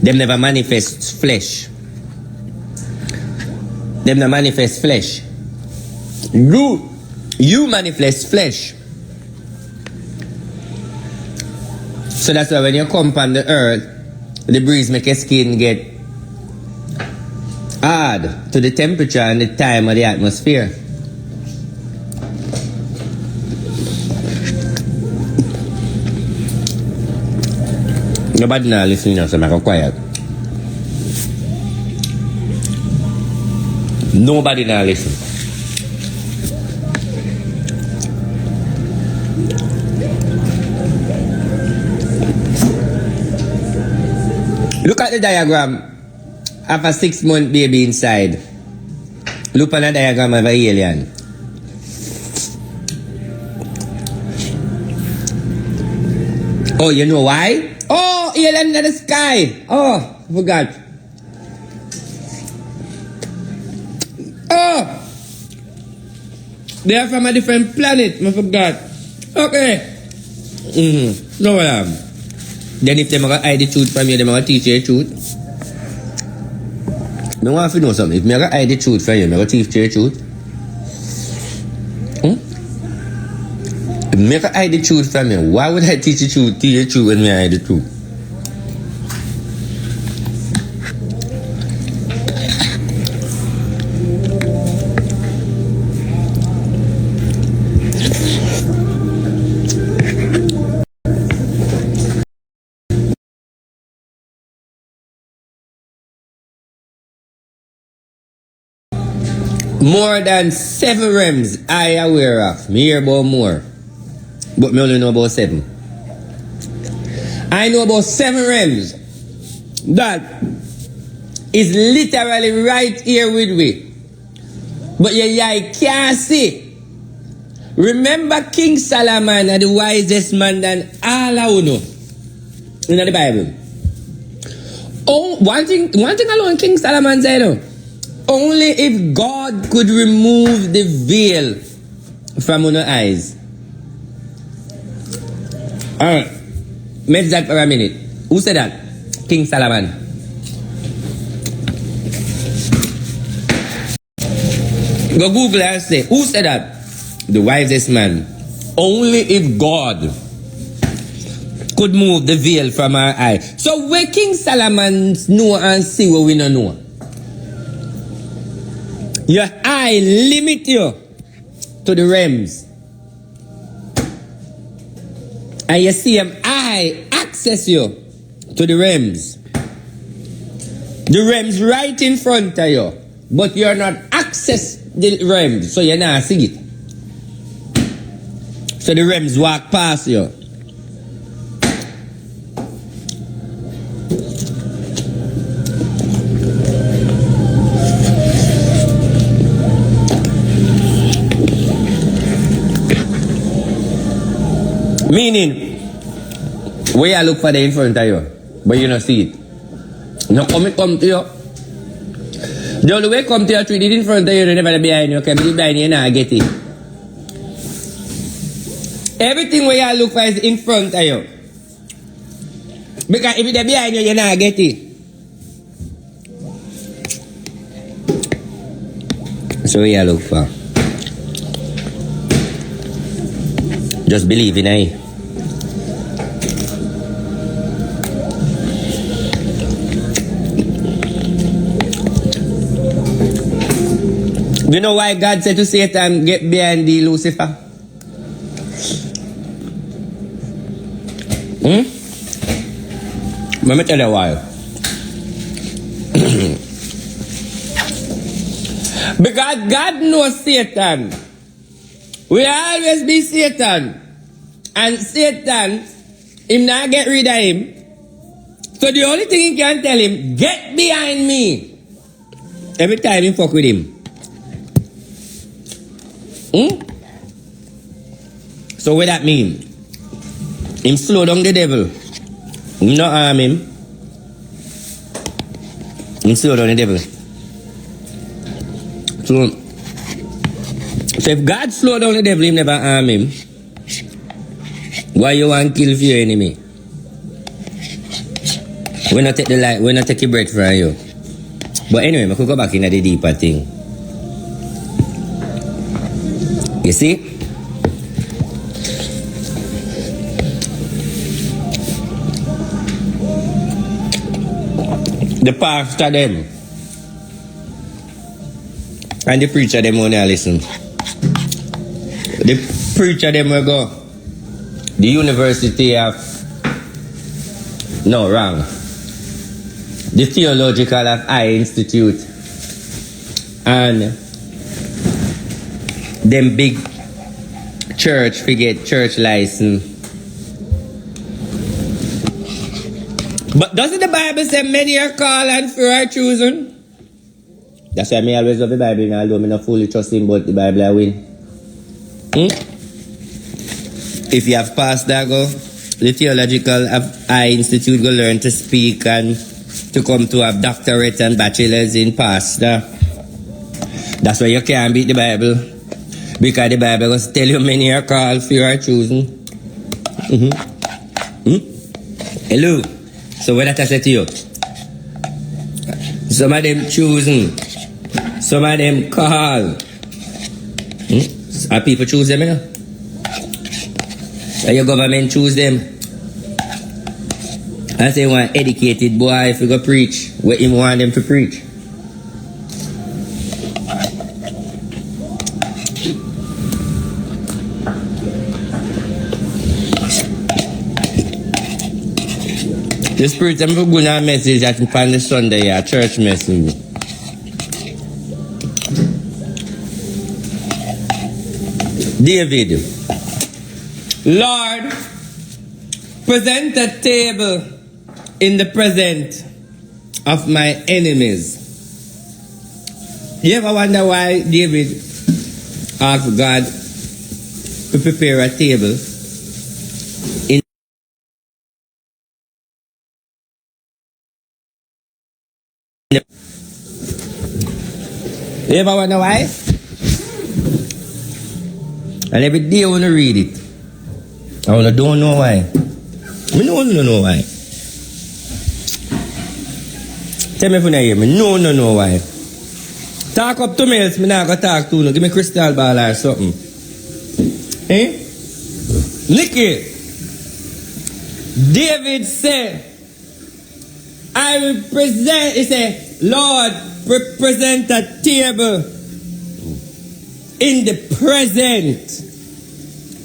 Them never manifest flesh. Them never manifest flesh. You manifest flesh. So that's why when you come on the earth, the breeze make your skin get hard to the temperature and the time of the atmosphere. Nobody now listening now, so I'm go quiet. Nobody now listen. Look at the diagram of a 6-month baby inside. Look at the diagram of an alien. Oh, you know why? Oh, alien in the sky. Oh, I forgot. Oh, they are from a different planet. I forgot. Okay. No problem. Then if them hide the truth from you, them will teach you the truth. I want to know something. If I hide the truth from you, I will teach you the truth. If I hide the truth from you, why would I teach you the truth when I hide the truth? More than 7 realms I aware of. Me hear about more. But me only know about 7. I know about 7 realms that is literally right here with me. But you can't see. Remember King Solomon are the wisest man than all I know in the Bible. Oh, one thing alone King Solomon said, only if God could remove the veil from our eyes. Alright, make that for a minute. Who said that? King Solomon. Go Google and say, who said that? The wisest man. Only if God could move the veil from our eye. So where King Solomon know and see what we don't know? Your eye limit you to the realms. And you see him eye access you to the realms. The realms right in front of you. But you're not access the realms, so you're not see it. So the realms walk past you. Meaning, where you look for the in front of you, but you don't see it. No come to you. The only way come to you, treat it in front of you, never behind you. Come behind you, and get it. Everything where you look for is in front of you. Because if it's behind you, you not get it. So where you look for? Just believe in it. Do you know why God said to Satan, get behind thee, Lucifer? Let me tell you why. Because God knows Satan. We always be Satan. And Satan, him not get rid of him. So the only thing he can tell him, get behind me. Every time he fuck with him. So what that mean? Him slow down the devil. Him not harm him. Him slow down the devil. So if God slow down the devil, him never harm him. Why you want to kill for your enemy? We not take the light, we not take your breath from you. But anyway, I could go back into the deeper thing. You see? The pastor them and the preacher them only listen. The preacher them will go. The University of... No, wrong. The Theological of High Institute. And them big church forget church license. But doesn't the Bible say many are called and few are chosen? That's why I always love the Bible, and although I not fully trust him, but the Bible I win. If you have passed that, go the Theological High Institute, go learn to speak and to come to have doctorate and bachelors in pastor. That's why you can't beat the Bible. Because the Bible will tell you many are called, few are chosen. Hello. So what that I say to you? Some of them chosen. Some of them called. Are people choose them, you know? Or your government choose them? I say one educated boy if you go preach, what him want them to preach. The Spirit of God a message at on the Sunday, a church message. David, Lord, present a table in the presence of my enemies. You ever wonder why David asked God to prepare a table in You ever wonder why? And every day I want to read it. I don't know why. I don't know why. Tell me if you hear me. No know why. Talk up to me else, me not gonna talk to you. Give me crystal ball or something. Eh? Nicky. David said, I will present, he said, Lord, present a table in the presence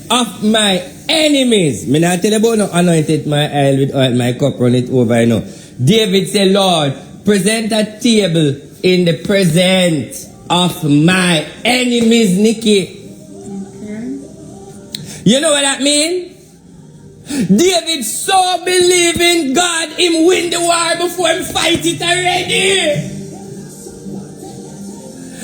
of my enemies. Me not tell you about no anointed my oil with oil, my cup run it over, you know. David said, Lord, present a table in the presence of my enemies, Nikki. You know what that means? David so believe in God, him win the war before him fight it already.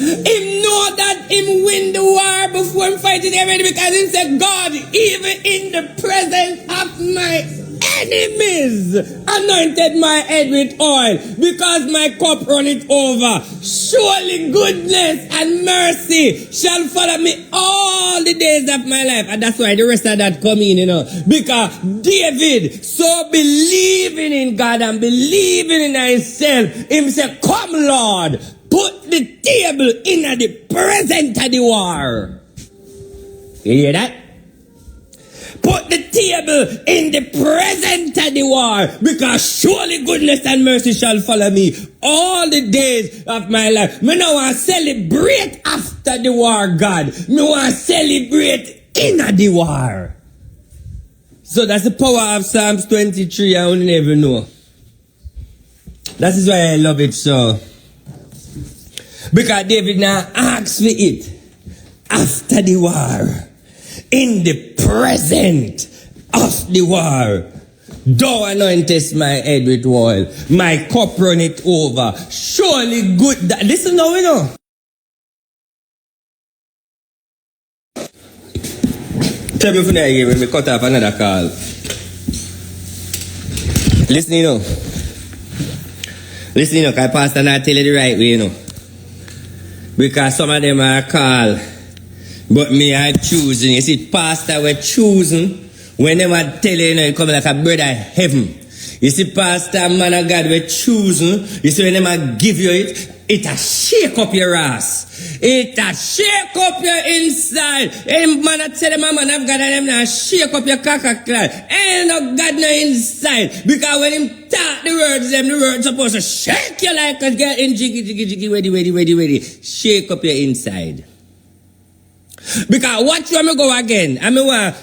Him know that him win the war before him fight it already because he said, God, even in the presence of my enemies, anointed my head with oil because my cup runneth over. Surely goodness and mercy shall follow me all the days of my life. And that's why the rest of that come in, you know. Because David so believing in God and believing in himself, himself, come Lord, put the table in the presence of the war. You hear that? Put the table in the presence of the war, because surely goodness and mercy shall follow me all the days of my life. Me no want to celebrate after the war, God. Me want to celebrate in the war. So that's the power of Psalms 23. I only never know. That is why I love it so. Because David now asks for it after the war. In the present of the war, thou anointest my head with oil, my cup runneth over. Surely good. Listen now, you know. Tell me if you hear me cut off another call. Listen, you know. Listen, you know, because Pastor not tell you the right way, you know. Because some of them are called. But me, I choosing. You see, Pastor, we're choosing. When them are telling you, know, you come like a brother heaven. You see, Pastor, man of God, we're choosing. You see, when them are give you it, it a shake up your ass. It a shake up your inside. Any man that tell them, man of God, and them now shake up your caca clan. Ain't no God no inside. Because when him talk the words supposed to shake you like a girl in jiggy, ready. Shake up your inside. Because watch where me go again. I me want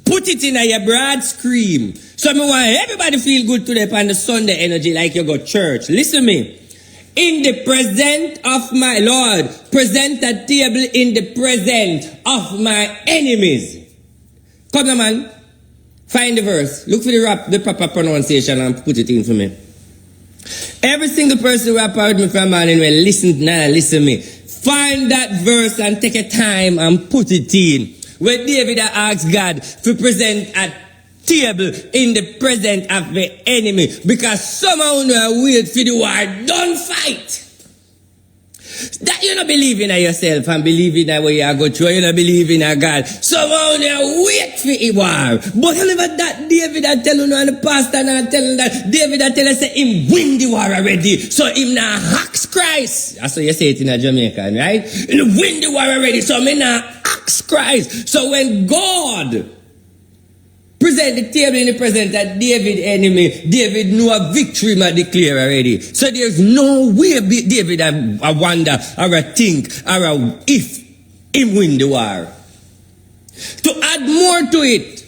put it in a your broad scream. So me want everybody feel good today on the Sunday energy like you go church. Listen me. In the presence of my Lord, present a table in the presence of my enemies. Come on, man. Find the verse. Look for the proper pronunciation and put it in for me. Every single person who rap out with me from morning will listen me. Find that verse and take a time and put it in. Where David asked God to present a table in the presence of the enemy. Because somehow you wait for the war, don't fight. That you don't believe in yourself and believe in what you are going through. You don't believe in a God. Somehow you wait for a war. But however that David I tell you and the pastor and tell you that David I tell you say him win the war already. So him now ask Christ. That's what you say it in a Jamaican, right? He win the war already. So me now ask Christ. So when God present the table in the presence of David enemy, David know a victory might declare already. So there's no way David a wonder or a think or a if him win the war. To add more to it,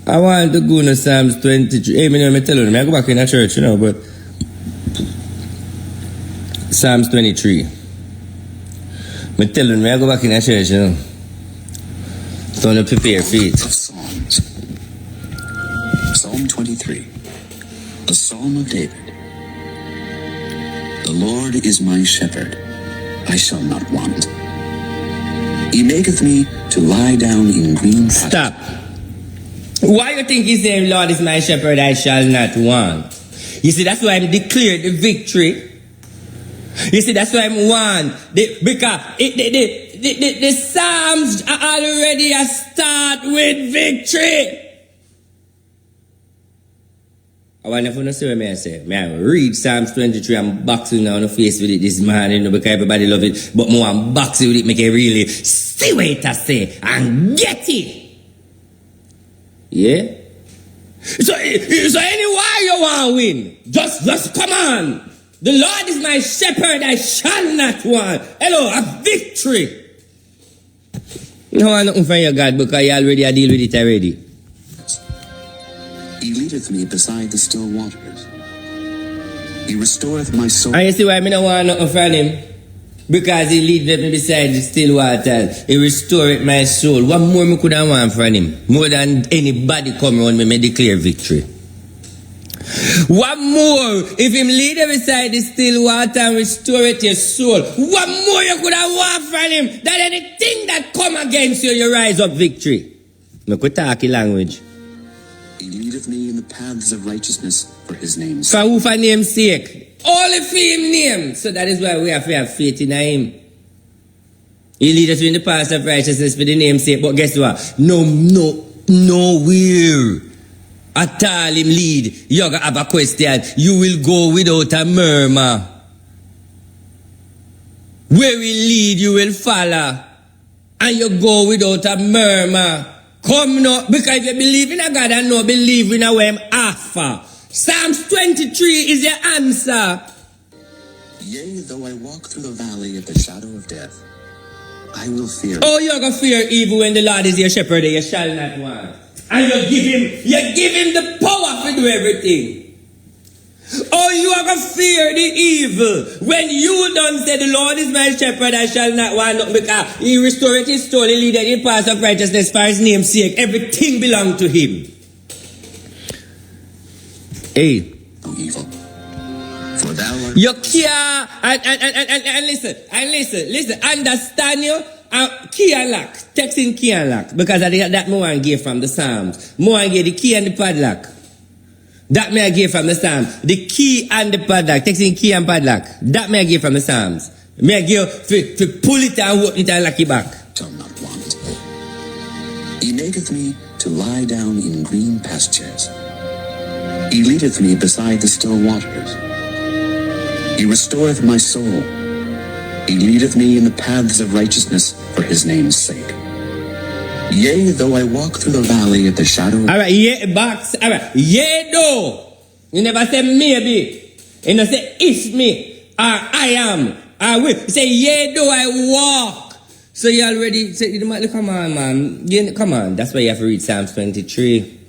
I want to go to Psalms 23. Hey, me tell you, I go back in the church, you know, but Psalms 23. I tell them, I go back in the church, you know. So to prepare for it.
Of Psalms. Psalm 23. A Psalm of David. The Lord is my shepherd, I shall not want. He maketh me to lie down in green pastures.
Stop. Why you think he's saying, Lord is my shepherd, I shall not want? You see, that's why I'm declared the victory. You see, that's why I'm one. Because the Psalms are already a start with victory. I wonder if you know what I say. I read Psalms 23 and boxing on the face with it this morning, you know, because everybody love it. But more I'm boxing with it, make it really see what it say and get it. Yeah? So anyway you want to win, just come on. The Lord is my shepherd, I shall not want. Hello, a victory. You don't want nothing from your God because you already deal with it already.
He leadeth me beside the still waters. He restoreth my soul.
And you see why I don't want nothing from him? Because he leadeth me beside the still waters. He restoreth my soul. What more me could I want from him? More than anybody come around me declare victory. What more if him lead you beside the still water and restore it your soul? What more you could have want from him than anything that come against you, you rise up victory? Me could talk in language.
He leadeth me in the paths of righteousness for his name's
For
sake.
who for name's sake? Only for him name. So that is why we have to have faith in him. He lead us in the paths of righteousness for the name's sake. But guess what? Nowhere at all him lead, you gonna have a question. You will go without a murmur. Where we lead, you will follow. And you go without a murmur. Come now, because if you believe in a God and no believe in a way I'm offer. Psalms 23 is your answer.
Yea, though I walk through the valley of the shadow of death, I will fear.
Oh, you're gonna fear evil when the Lord is your shepherd, you shall not want. And you give him the power to do everything. Oh, you are going to fear the evil. When you don't say, the Lord is my shepherd, I shall not want nothing, because he restored his soul, he leadeth in paths of righteousness for his name's sake. Everything belongs to him. Hey.
No evil. For thou art
You can't, and listen, understand you? Key and lock, texting key and lock, because I think that more I give from the Psalms. More I give the key and the padlock. That may I give from the Psalms. The key and the padlock, texting key and padlock. That may I give from the Psalms. May I give to pull it and open it and lock it back.
shall not want. He maketh me to lie down in green pastures. He leadeth me beside the still waters. He restoreth my soul. He leadeth me in the paths of righteousness for his name's sake. Yea, though I walk through the valley of the shadow of...
Alright, yeah, box. Alright, yeah, though. You never say maybe. You know, say if me, or I am, I will. You say, yeah, though I walk. So you already say, come on, man. Come on. That's why you have to read Psalms 23.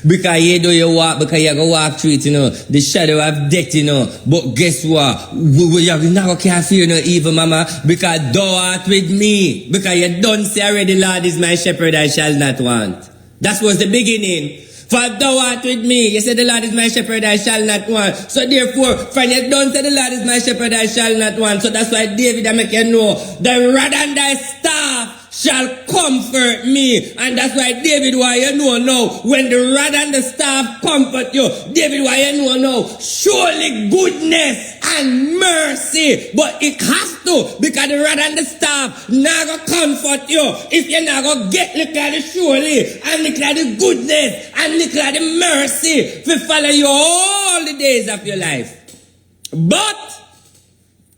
Because yeah, though you walk, because you're going to walk through it, you know, the shadow of death, you know. But guess what? You're not going to fear no evil, mama, because thou art with me. Because you don't say already, Lord is my shepherd, I shall not want. That was the beginning. For thou art with me. You say the Lord is my shepherd, I shall not want. So therefore, when you don't say the Lord is my shepherd, I shall not want. So that's why David, I make you know, the rod and thy staff shall comfort me. And that's why David, why you know now, when the rod and the staff comfort you, David, why you know now, surely goodness and mercy, but it has to, because the rod and the staff not gonna comfort you if you're not gonna get look at the surely and look at the goodness and look at the mercy to follow you all the days of your life. But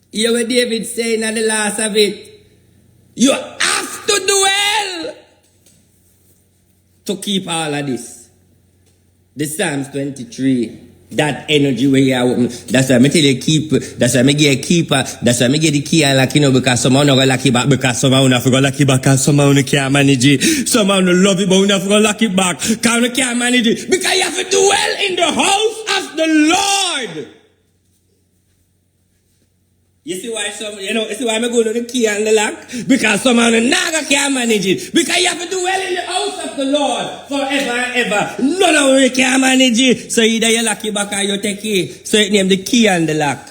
hear what David saying at the last of it, you have to do well to keep all of this. The Psalms 23, that energy where you are, that's why I tell you keep, that's why I get a keeper, that's why I get the key and lock, you know, because someone not gonna lock it back, because someone not gonna lock it back, and someone can't manage it, someone don't love it, but not gonna lock it back, because can't manage it, because you have to do well in the house of the Lord. You see why you see why I'm going to the key and the lock? Because some of the naga can't manage it. Because you have to do well in the house of the Lord forever and ever. None of you can manage it. So either you lock it back or you take it. So it name the key and the lock.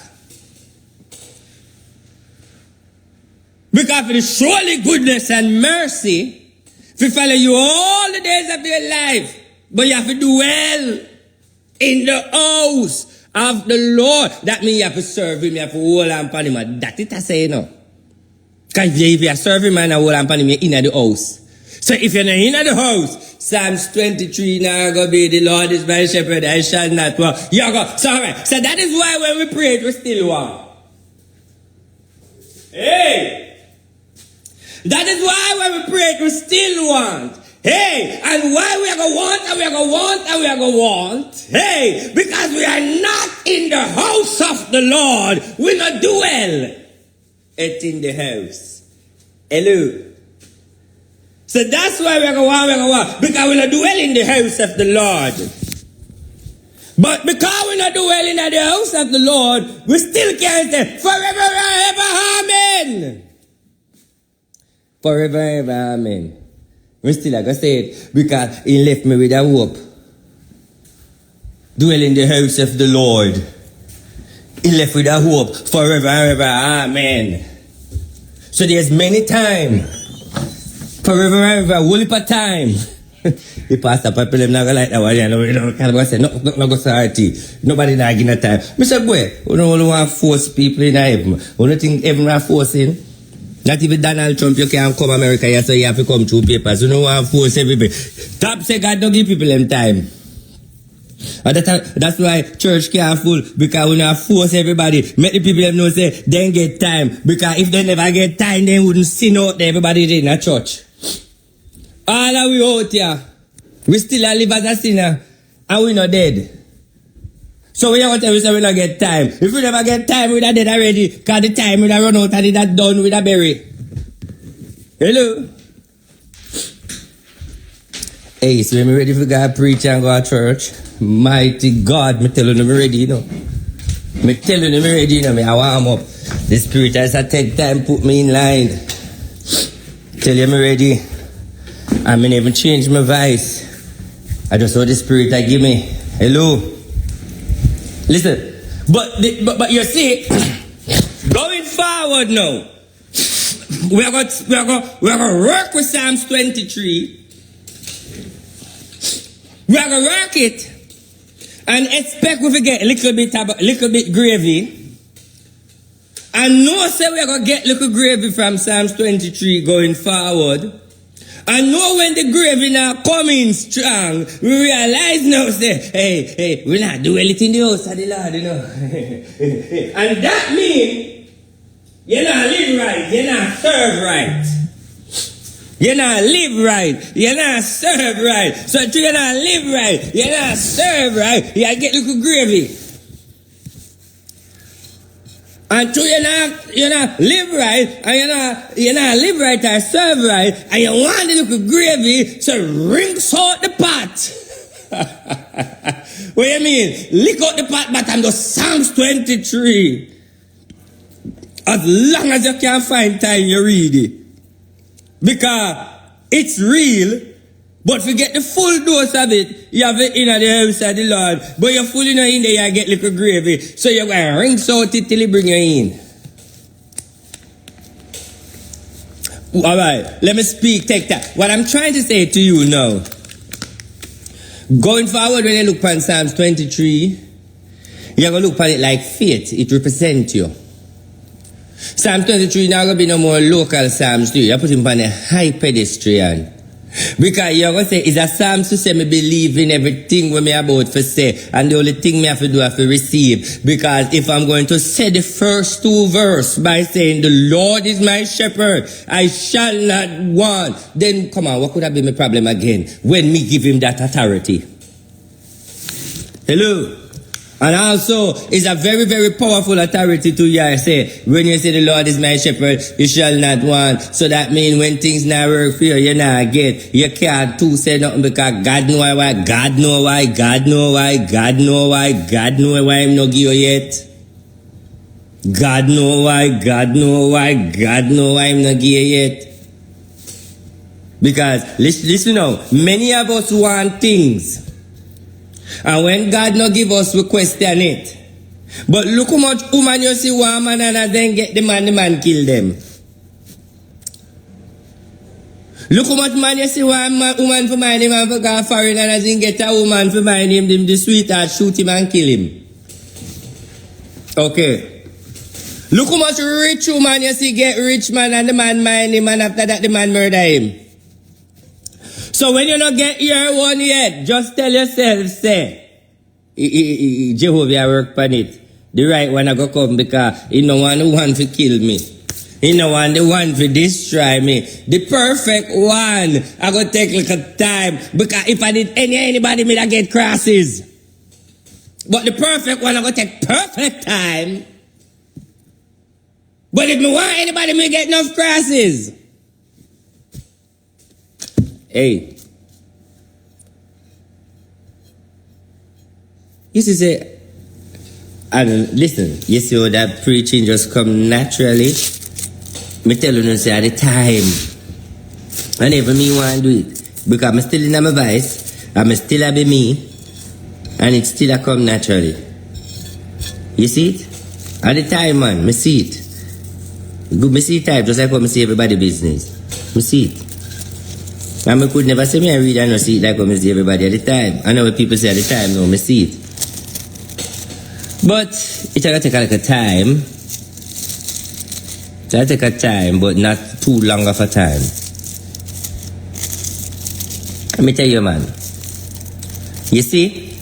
Because for the surely goodness and mercy to follow you all the days of your life. But you have to do well in the house of the Lord. That means you have to serve him, you have to hold on upon him. That it I say, no. Because if you serve him and hold on upon him, you're in the house. So if you're not in the house, Psalms 23 now go be the Lord is my shepherd, I shall not want. You go. So, alright. So that is why when we pray, we still want. Hey! That is why when we pray, we still want. Hey, and why we are going to want, and we are going to want, and we are going to want. Hey, because we are not in the house of the Lord. We not dwell it in the house. Hello. So that's why we are going to want, because we not dwell in the house of the Lord. But because we not dwell in the house of the Lord, we still can't say, forever and ever, amen. Forever and ever, amen. We still like I said, because he left me with a hope. Dwell in the house of the Lord. He left with a hope forever and ever. Amen. So there's many time. Forever and ever. Whole heap of time. The pastor people them not like that one. You know, kind of say, no go sorry. Nobody not getting that time. Mr. Boy, we don't want to force people in heaven. We don't think heaven are forcing. Not even Donald Trump, you can't come America here, so you have to come through papers. You don't want to force everybody. Top say God don't give people them time. And that's why church can't full, because we not force everybody. Make the people them know say, they get time. Because if they never get time, they wouldn't sin out there, everybody in a church. All of we out here, we still live as a sinner, and we not dead. So we have to tell you, we don't get time. If we never get time, we are dead already. Because the time we run out and it are done with a berry. Hello? Hey, so when we ready for God preach and go to church, mighty God, me telling them ready, you know. Me telling them ready, you know, me I warm up. The Spirit has to take time, put me in line. Tell you me ready. I mean, even change my voice. I just saw the Spirit I give me. Hello? Listen, but you see, going forward now, we are going to work with Psalms 23. We are going to work it and expect we get a little bit gravy. And know say we are going to get little gravy from Psalms 23 going forward. And know when the gravy now coming strong, we realize now, say, hey, we not do anything in the house of the Lord, you know. And that means, you not live right, you not serve right. You not live right, you not serve right. So if you not live right, you not serve right, you get little gravy. Until you not live right, and you not live right or serve right, and you want the little gravy, so rinse out the pot. What do you mean? Lick out the pot bottom to Psalms 23. As long as you can find time, you read it. Because it's real, but if you get the full dose of it, you have it in the house of the Lord. But you're full in there, you get little gravy. So you're going to rinse out it till he bring you in. Alright, let me speak, take that. What I'm trying to say to you now, going forward when you look on Psalms 23, you're going to look at it like faith. It represents you. Psalm 23 now going to be no more local Psalms to you. You put him on a high pedestrian. Because you're going to say, it's a psalm to say me believe in everything what me about to say. And the only thing me have to do have to receive. Because if I'm going to say the first two verses by saying, the Lord is my shepherd, I shall not want. Then, come on, what could have been my problem again? When me give him that authority. Hello? And also, it's a very, very powerful authority to you. Say, when you say the Lord is my shepherd, you shall not want. So that means when things not work for you, you not get. You can't too say nothing because God know why, God know why, God know why, God know why, God know why I'm not give you yet. God know why I'm not gay yet. Because, listen now, many of us want things. And when God not give us, we question it. But look how much woman you see one man and then get the man kill them. Look how much man you see one woman for mind him and for go foreign and then get a woman for mind him, the sweetheart shoot him and kill him. Okay. Look how much rich woman you see get rich man and the man mind him and after that the man murder him. So when you not get your one yet, just tell yourself, say, Jehovah work on it. The right one I go come because he no want the one to kill me. He no want the one to destroy me. The perfect one I go take like a time because if I did anybody me that get crosses. But the perfect one I go take perfect time. But if me want anybody me get enough crosses. Hey. You see, say, and listen, you see how that preaching just come naturally? Me tell you, say, at the time, I never me want to do it. Because I'm still in my voice, I'm still a be me, and it still a come naturally. You see it? At the time, man, me see it. Me see it type, just like how me see everybody business. Me see it. And me could never say me I read and not see it like how me see everybody at the time. I know what people say at the time, no, me see it. But it's gonna take like a time. It's gonna take a time, but not too long of a time. Let me tell you, man. You see,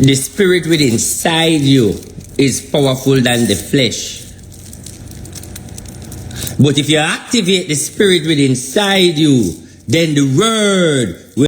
the spirit within inside you is powerful than the flesh. But if you activate the spirit within inside you, then the word will